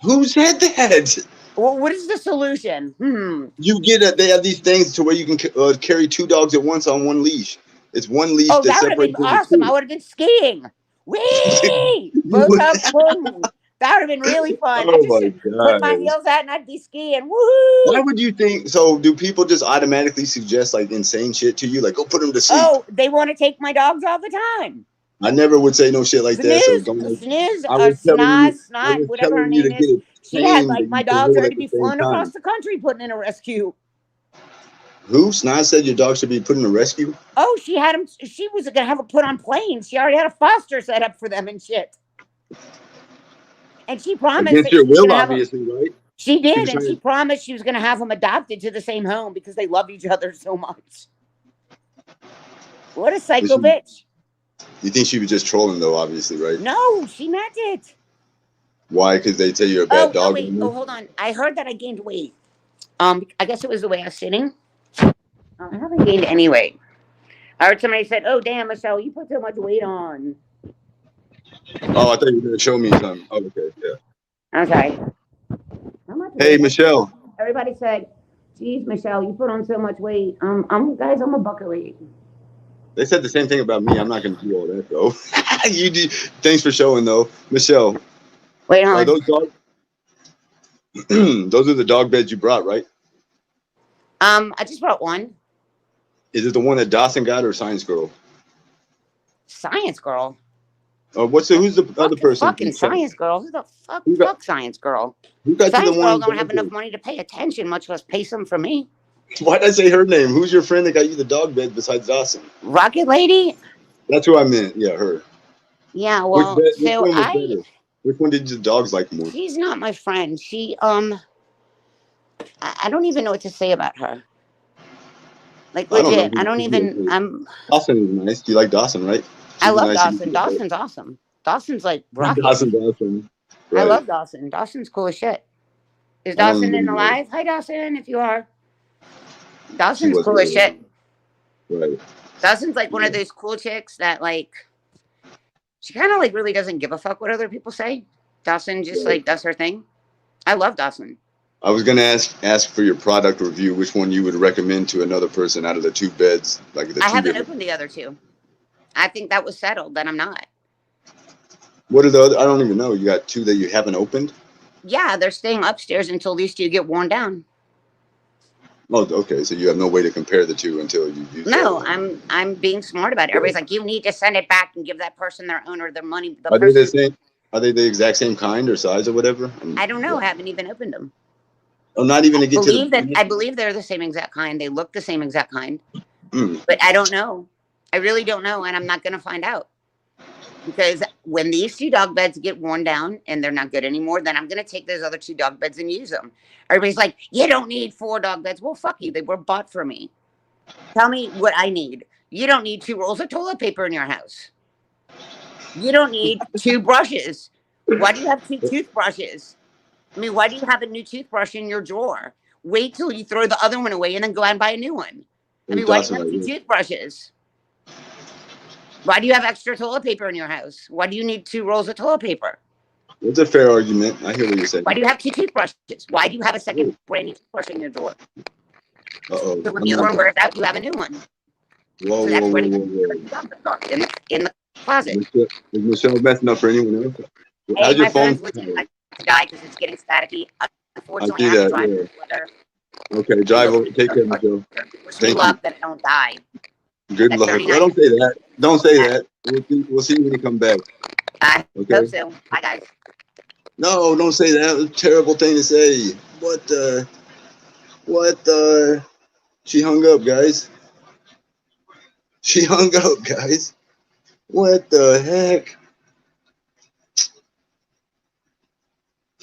Speaker 1: Who said that?
Speaker 2: Well, what is the solution?
Speaker 1: They have these things to where you can carry 2 dogs at once on one leash. It's one leash.
Speaker 2: Oh, that would have been awesome. I would have been skiing. Whee! Both up, boom. That would have been really fun. I
Speaker 1: Oh
Speaker 2: just
Speaker 1: my
Speaker 2: should put my
Speaker 1: god.
Speaker 2: heels out and I'd be skiing.
Speaker 1: Why
Speaker 2: Woohoo!
Speaker 1: would you think so? Do people just automatically suggest like insane shit to you? Like, go put him to sleep.
Speaker 2: Oh, they want to take my dogs all the time.
Speaker 1: I never would say no shit like that. So
Speaker 2: Snooze,
Speaker 1: don't like
Speaker 2: snooze,
Speaker 1: I
Speaker 2: or
Speaker 1: was telling
Speaker 2: snot,
Speaker 1: you I
Speaker 2: snot,
Speaker 1: was
Speaker 2: whatever her
Speaker 1: telling you to
Speaker 2: name
Speaker 1: get
Speaker 2: is.
Speaker 1: it
Speaker 2: She had
Speaker 1: tamed
Speaker 2: like
Speaker 1: that
Speaker 2: my
Speaker 1: you can
Speaker 2: dogs
Speaker 1: hold
Speaker 2: ready
Speaker 1: at
Speaker 2: to
Speaker 1: the
Speaker 2: be
Speaker 1: same
Speaker 2: flown across
Speaker 1: time.
Speaker 2: the country, putting in a rescue.
Speaker 1: Who? Snot said your dog should be put in a rescue?
Speaker 2: Oh, she had him. She was gonna have it put on planes. She already had a foster set up for them and shit. And she promised
Speaker 1: Against
Speaker 2: that
Speaker 1: your
Speaker 2: she was
Speaker 1: will,
Speaker 2: gonna have them.
Speaker 1: obviously, right?
Speaker 2: She
Speaker 1: She
Speaker 2: did,
Speaker 1: was
Speaker 2: and she
Speaker 1: trying
Speaker 2: promised she was gonna have them adopted to the same home because they love each other so much. What a
Speaker 1: to,
Speaker 2: psycho bitch!
Speaker 1: you think she was just trolling though, obviously, right?
Speaker 2: No, she meant it.
Speaker 1: Why? Because they tell you're a bad
Speaker 2: Oh
Speaker 1: dog
Speaker 2: wait. Oh,
Speaker 1: owner?
Speaker 2: hold on. I heard that I gained weight. I guess it was the way I was sitting. I haven't gained any weight. I heard somebody said, "Oh, damn, Michelle, you put so much weight on."
Speaker 1: Oh, I thought you were gonna show me something. Oh, okay, yeah.
Speaker 2: Okay. How much
Speaker 1: Hey,
Speaker 2: weight?
Speaker 1: Michelle.
Speaker 2: Everybody said, "Geez, Michelle, you put on so much weight." Guys, I'm a bucket weight.
Speaker 1: They said the same thing about me. I'm not gonna do all that though. You do. Thanks for showing though, Michelle.
Speaker 2: Wait,
Speaker 1: Are
Speaker 2: on.
Speaker 1: those dog? Those are the dog beds you brought, right?
Speaker 2: I just brought one.
Speaker 1: Is it the one that Dawson got or Science Girl?
Speaker 2: Science girl.
Speaker 1: Who's the other person?
Speaker 2: Fucking science girl. Who the fuck?
Speaker 1: Who got,
Speaker 2: Fuck science girl.
Speaker 1: who got you the
Speaker 2: Science girl
Speaker 1: one?
Speaker 2: don't have enough money to pay attention, much less pay some for me.
Speaker 1: Why'd I say her name? Who's your friend that got you the dog bed besides Dawson?
Speaker 2: Rocket lady.
Speaker 1: That's who I meant. Yeah, her.
Speaker 2: Yeah. Well,
Speaker 1: Which
Speaker 2: so
Speaker 1: one was better? Which one did the dogs like more?
Speaker 2: she's not my friend. I don't even know what to say about her. Like
Speaker 1: I don't know.
Speaker 2: legit, I don't even.
Speaker 1: Dawson is nice. Do you like Dawson, right?
Speaker 2: I
Speaker 1: She's
Speaker 2: love
Speaker 1: nice
Speaker 2: Dawson. Dawson's awesome. Dawson's like rocket.
Speaker 1: Dawson. Right.
Speaker 2: I love Dawson. Dawson's cool as shit. Is
Speaker 1: I don't
Speaker 2: Dawson
Speaker 1: even
Speaker 2: in
Speaker 1: know.
Speaker 2: alive? Hi, Dawson, if you are.
Speaker 1: She
Speaker 2: Dawson's
Speaker 1: wasn't
Speaker 2: cool as
Speaker 1: really-
Speaker 2: shit.
Speaker 1: Right.
Speaker 2: Dawson's like one of those cool chicks that like, she kind of like really doesn't give a fuck what other people say. Dawson just
Speaker 1: Right.
Speaker 2: like does her thing. I love Dawson.
Speaker 1: I was gonna ask for your product review. Which one you would recommend to another person out of the two beds? Like the
Speaker 2: I
Speaker 1: two
Speaker 2: haven't
Speaker 1: different.
Speaker 2: opened the other two. I think that was settled. That I'm not.
Speaker 1: What are the other? I don't even know. You got two that you haven't opened.
Speaker 2: Yeah, they're staying upstairs until these two get worn down.
Speaker 1: Oh, okay. So you have no way to compare the two until you use.
Speaker 2: No,
Speaker 1: that.
Speaker 2: I'm being smart about it. Everybody's like, you need to send it back and give that person their owner their money.
Speaker 1: Are they the same? Are they the exact same kind or size or whatever?
Speaker 2: I don't know. I haven't even opened them.
Speaker 1: Oh, not even to get to
Speaker 2: the. I believe they're the same exact kind. They look the same exact kind.
Speaker 1: Mm.
Speaker 2: But I don't know. I really don't know, and I'm not going to find out. Because when these two dog beds get worn down and they're not good anymore, then I'm going to take those other two dog beds and use them. Everybody's like, you don't need 4 dog beds. Well, fuck you. They were bought for me. Tell me what I need. You don't need 2 rolls of toilet paper in your house. You don't need 2 brushes. Why do you have 2 toothbrushes? I mean, why do you have a new toothbrush in your drawer? Wait till you throw the other one away and then go out and buy a new one. I mean, why do you have 2 toothbrushes? Why do you have extra toilet paper in your house? Why do you need 2 rolls of toilet paper?
Speaker 1: It's a fair argument. I hear what you're saying.
Speaker 2: Why do you have 2 toothbrushes? Why do you have a second brand new toothbrush in your drawer?
Speaker 1: Uh-oh.
Speaker 2: So when the other one wears out, you have a new one.
Speaker 1: Whoa.
Speaker 2: In the closet.
Speaker 1: Is Michelle messing up for anyone else?
Speaker 2: Hey,
Speaker 1: how's your
Speaker 2: my
Speaker 1: phone?
Speaker 2: phone's listening to die because it's getting staticky. Unfortunately,
Speaker 1: I
Speaker 2: I
Speaker 1: see
Speaker 2: have to
Speaker 1: that,
Speaker 2: drive
Speaker 1: yeah. Okay, drive over. Take care, Michelle.
Speaker 2: Wish me luck that I don't die.
Speaker 1: Good
Speaker 2: At
Speaker 1: luck.
Speaker 2: 39.
Speaker 1: Well, don't say that. Don't say that. We'll see when you come back.
Speaker 2: I
Speaker 1: Okay.
Speaker 2: hope so. Bye, guys.
Speaker 1: No, don't say that. It's a terrible thing to say. What the? She hung up, guys. She hung up, guys. What the heck?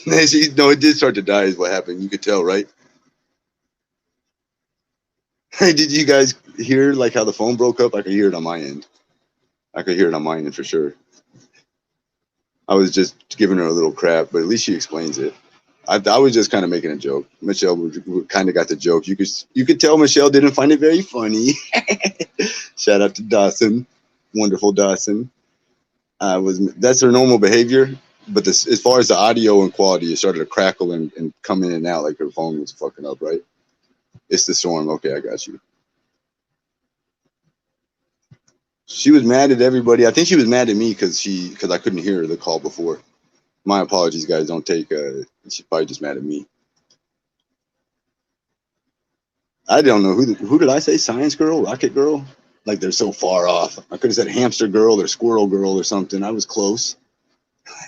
Speaker 1: No, it did start to die is what happened. You could tell, right? Hey, did you guys hear like how the phone broke up? I could hear it on my end. I could hear it on my end for sure. I was just giving her a little crap, but at least she explains it. I was just kind of making a joke. Michelle kind of got the joke. You could tell Michelle didn't find it very funny. Shout out to Dawson, wonderful Dawson. That's her normal behavior, but as far as the audio and quality, it started to crackle and come in and out like her phone was fucking up. Right? It's the storm. Okay, I got you. She was mad at everybody. I think she was mad at me because I couldn't hear the call before. My apologies, guys. Don't take. She's probably just mad at me. I don't know who did I say? Science girl, rocket girl? Like they're so far off. I could have said hamster girl or squirrel girl or something. I was close.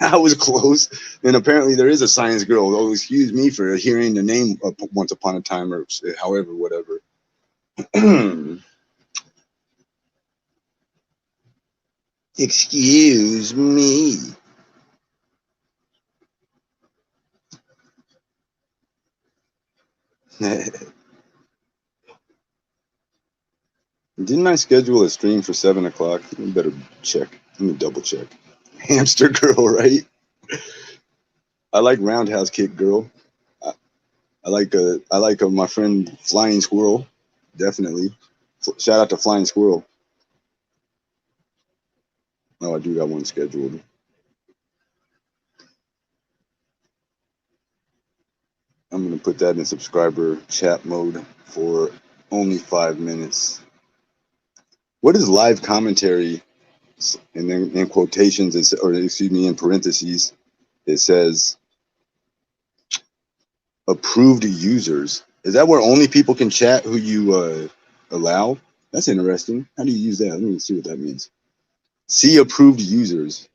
Speaker 1: I was close. And apparently there is a science girl. Oh, excuse me for hearing the name of Once Upon a Time or however, whatever. Excuse me. Didn't I schedule a stream for 7 o'clock? I better check. Let me double check. Hamster girl, right? I like roundhouse kick girl. I like my friend Flying Squirrel. Definitely. Shout out to Flying Squirrel. Oh, I do got one scheduled. I'm gonna put that in subscriber chat mode for only 5 minutes. What is live commentary? And then in quotations, or excuse me, in parentheses, it says approved users. Is that where only people can chat who you allow? That's interesting. How do you use that? Let me see what that means. See approved users.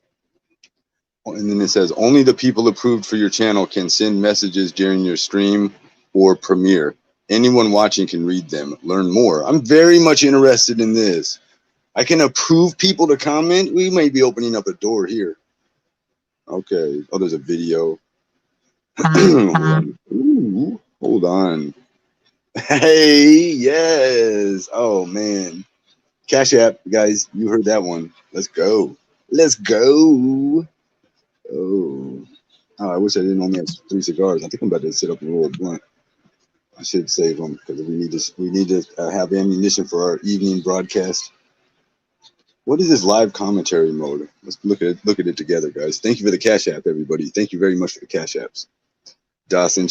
Speaker 1: And then it says only the people approved for your channel can send messages during your stream or premiere. Anyone watching can read them. Learn more. I'm very much interested in this. I can approve people to comment. We may be opening up a door here. Okay. Oh, there's a video. Ooh, hold on. Hey, yes. Oh man. Cash App, guys. You heard that one. Let's go. Let's go. Oh. Oh, I wish I didn't only have 3 cigars. I think I'm about to sit up and roll a blunt. I should save them because we need to have ammunition for our evening broadcast. What is this live commentary mode? Let's look at it together, guys. Thank you for the Cash App, everybody. Thank you very much for the Cash Apps. Dawson,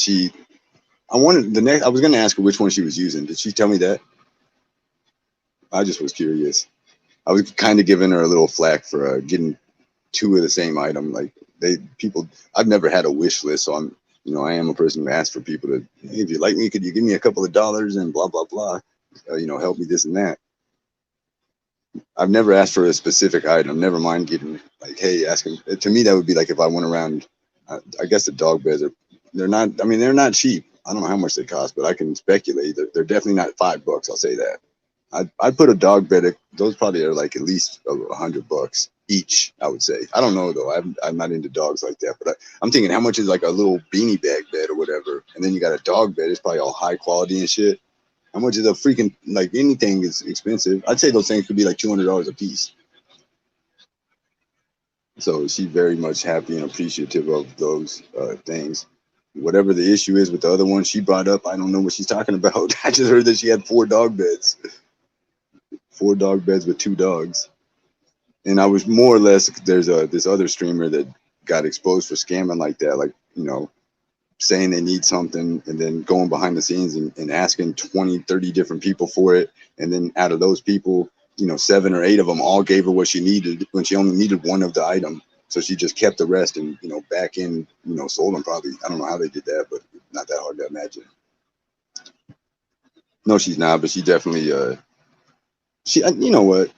Speaker 1: I was gonna ask her which one she was using. Did she tell me that? I just was curious. I was kind of giving her a little flack for getting 2 of the same item. Like I've never had a wish list, so I am a person who asks for people to, hey, if you like me, could you give me a couple of dollars and blah blah blah, help me this and that. I've never asked for a specific item. Never mind getting like, hey, asking. To me, that would be like if I went around. I guess the dog beds they're not. I mean, they're not cheap. I don't know how much they cost, but I can speculate that they're definitely not $5. I'll say that. I'd put a dog bed. Those probably are like at least $100 each. I would say. I don't know though. I'm not into dogs like that. But I'm thinking, how much is like a little beanie bag bed or whatever? And then you got a dog bed. It's probably all high quality and shit. How much is a freaking, like, anything is expensive? I'd say those things could be like $200 a piece. So she's very much happy and appreciative of those things. Whatever the issue is with the other one she brought up, I don't know what she's talking about. I just heard that she had 4 dog beds. 4 dog beds with 2 dogs. And I was more or less, there's this other streamer that got exposed for scamming like that, like, saying they need something and then going behind the scenes and asking 20, 30 different people for it. And then out of those people, 7 or 8 of them all gave her what she needed when she only needed one of the item. So she just kept the rest and, back in, sold them probably. I don't know how they did that, but not that hard to imagine. No, she's not, but she definitely, you know what,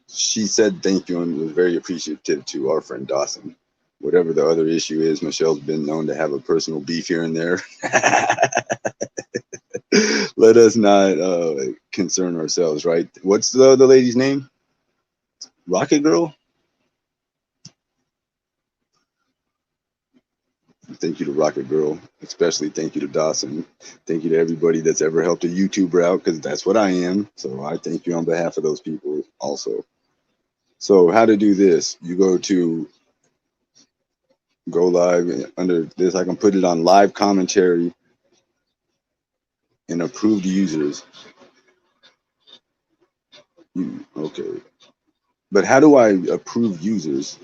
Speaker 1: she said thank you and was very appreciative to our friend Dawson. Whatever the other issue is, Michelle's been known to have a personal beef here and there. Let us not concern ourselves, right? What's the lady's name? Rocket Girl? Thank you to Rocket Girl. Especially thank you to Dawson. Thank you to everybody that's ever helped a YouTuber out, because that's what I am. So I thank you on behalf of those people also. So how to do this? You go live under this. I can put it on live commentary and approved users. Okay. But how do I approve users?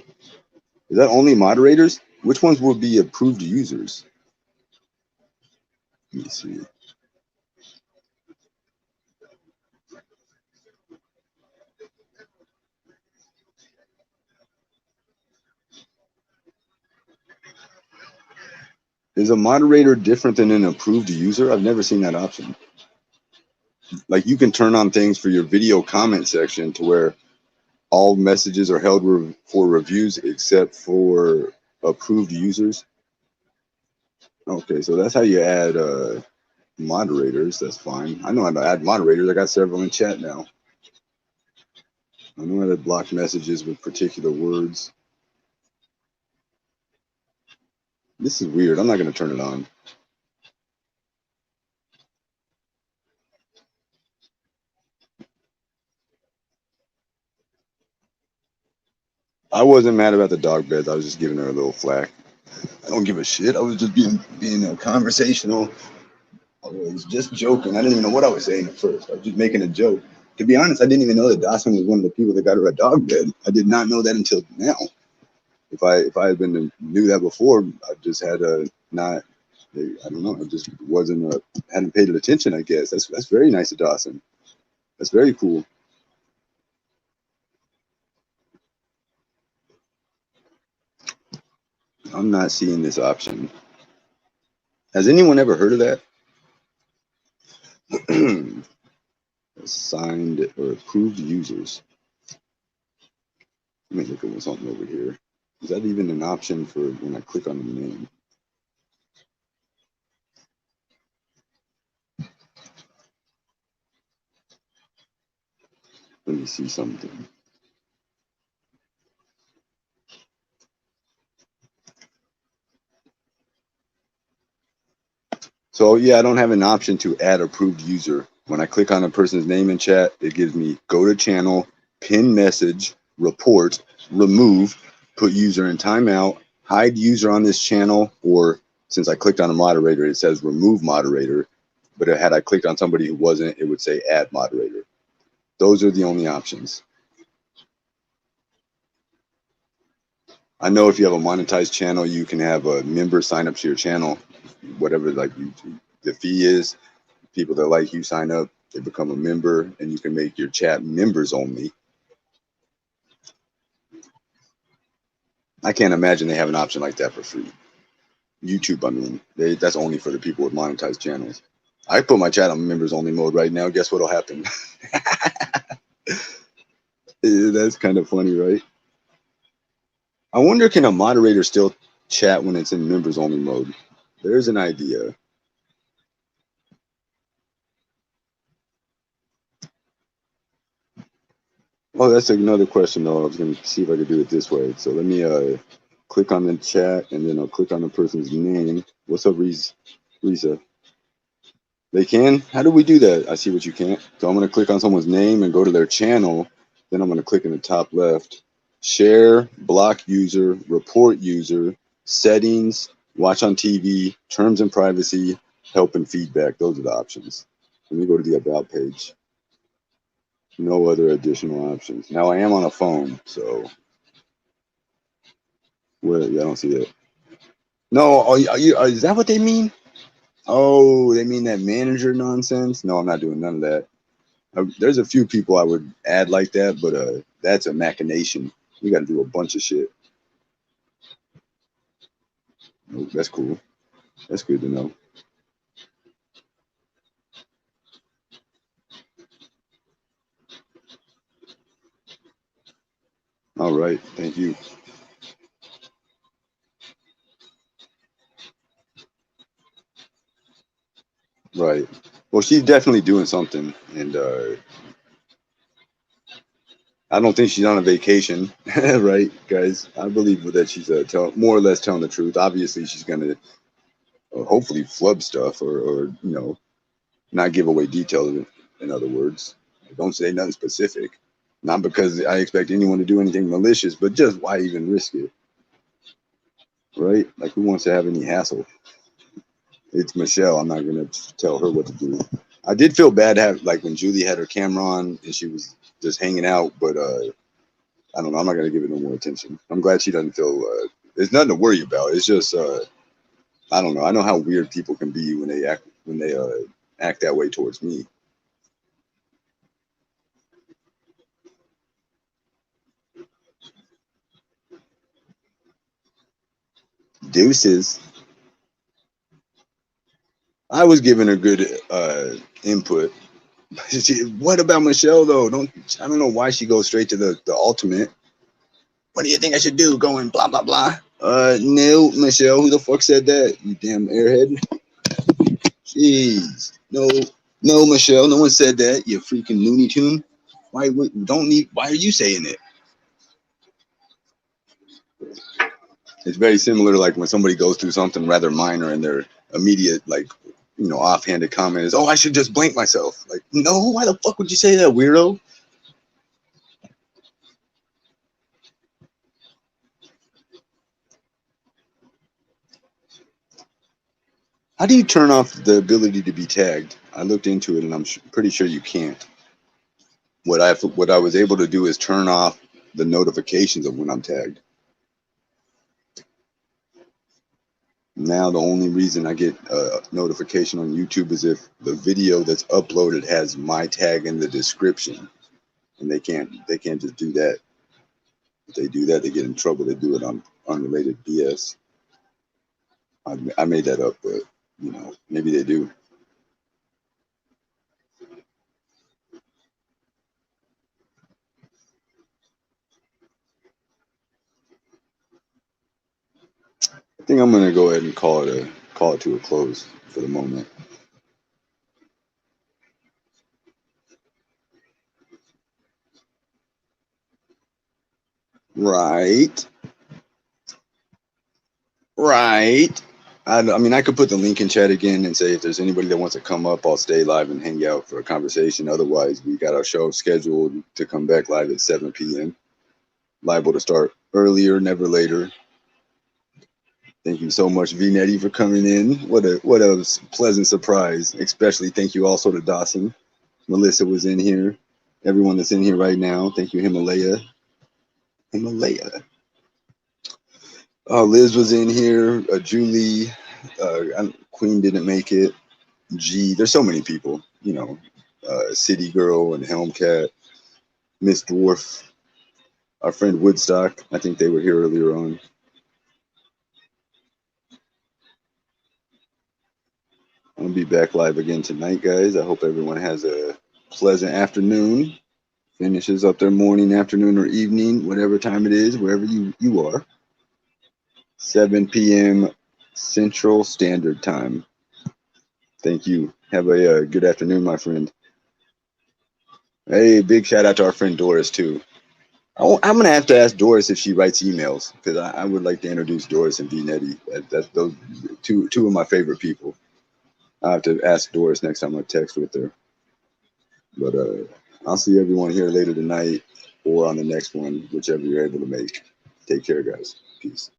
Speaker 1: Is that only moderators? Which ones will be approved users? Let me see. Is a moderator different than an approved user? I've never seen that option. Like you can turn on things for your video comment section to where all messages are held for reviews except for approved users. Okay, so that's how you add moderators. That's fine. I know how to add moderators. I got several in chat now. I know how to block messages with particular words. This is weird. I'm not going to turn it on. I wasn't mad about the dog beds. I was just giving her a little flack. I don't give a shit. I was just being conversational. I was just joking. I didn't even know what I was saying at first. I was just making a joke. To be honest, I didn't even know that Dawson was one of the people that got her a dog bed. I did not know that until now. If I had been knew that before, I just had not. I don't know. I just wasn't hadn't paid attention. I guess that's very nice of Dawson. That's very cool. I'm not seeing this option. Has anyone ever heard of that? Assigned or approved users. Let me look at something over here. Is that even an option for when I click on the name? Let me see something. So yeah, I don't have an option to add approved user. When I click on a person's name in chat, it gives me go to channel, pin message, report, remove, put user in timeout, hide user on this channel, or since I clicked on a moderator, it says remove moderator. But had I clicked on somebody who wasn't, it would say add moderator. Those are the only options. I know if you have a monetized channel, you can have a member sign up to your channel, whatever like the fee is. People that like you sign up, they become a member, and you can make your chat members only. I can't imagine they have an option like that for free. YouTube, I mean, that's only for the people with monetized channels. I put my chat on members only mode right now. Guess what'll happen? That's kind of funny, right? I wonder, can a moderator still chat when it's in members only mode? There's an idea. Oh, that's another question though. I was going to see if I could do it this way. So let me click on the chat and then I'll click on the person's name. What's up, Risa? They can? How do we do that? I see what you can't. So I'm going to click on someone's name and go to their channel. Then I'm going to click in the top left. Share, block user, report user, settings, watch on TV, terms and privacy, help and feedback. Those are the options. Let me go to the about page. No other additional options. Now I am on a phone, so where? Yeah, I don't see it. No, is that what they mean? Oh, they mean that manager nonsense? No, I'm not doing none of that. There's a few people I would add like that, but that's a machination. We got to do a bunch of shit. Oh, that's cool. That's good to know. All right, thank you. Right. Well, she's definitely doing something, and I don't think she's on a vacation, right, guys? I believe that she's more or less telling the truth. Obviously, she's gonna hopefully flub stuff or not give away details. In other words, don't say nothing specific. Not because I expect anyone to do anything malicious, but just why even risk it, right? Like, who wants to have any hassle? It's Michelle. I'm not gonna tell her what to do. I did feel bad like when Julie had her camera on and she was just hanging out, but I don't know. I'm not gonna give it no more attention. I'm glad she doesn't feel. There's nothing to worry about. It's just I don't know. I know how weird people can be when they act that way towards me. Deuces. I was giving her good input. What about Michelle though? I don't know why she goes straight to the ultimate. What do you think I should do? Going blah blah blah. No, Michelle, who the fuck said that? You damn airhead. Jeez. No, Michelle, no one said that. You freaking Looney Tune. Why are you saying it? It's very similar to like when somebody goes through something rather minor and their immediate offhanded comment is, "Oh, I should just blank myself." Like, no, why the fuck would you say that, weirdo? How do you turn off the ability to be tagged? I looked into it and I'm pretty sure you can't. What I was able to do is turn off the notifications of when I'm tagged. Now the only reason I get a notification on YouTube is if the video that's uploaded has my tag in the description, and they can't just do that. If they do that, they get in trouble. They do it on unrelated BS. I made that up, but maybe they do. I think I'm gonna go ahead and call it to a close for the moment. Right. I mean, I could put the link in chat again and say if there's anybody that wants to come up, I'll stay live and hang out for a conversation. Otherwise, we got our show scheduled to come back live at 7 p.m. Liable to start earlier, never later. Thank you so much, V-Netty, for coming in. What a pleasant surprise. Especially thank you also to Dawson. Melissa was in here. Everyone that's in here right now. Thank you, Himalaya. Liz was in here. Julie. Queen didn't make it. G. There's so many people. City Girl and Helmcat. Miss Dwarf. Our friend Woodstock. I think they were here earlier on. I'll be back live again tonight, guys. I hope everyone has a pleasant afternoon. Finishes up their morning, afternoon, or evening, whatever time it is, wherever you are. 7 p.m. Central Standard Time. Thank you. Have a good afternoon, my friend. Hey, big shout out to our friend Doris, too. I'm going to have to ask Doris if she writes emails, because I would like to introduce Doris and V-Netty. That's those two of my favorite people. I have to ask Doris next time I text with her. But I'll see everyone here later tonight or on the next one, whichever you're able to make. Take care, guys. Peace.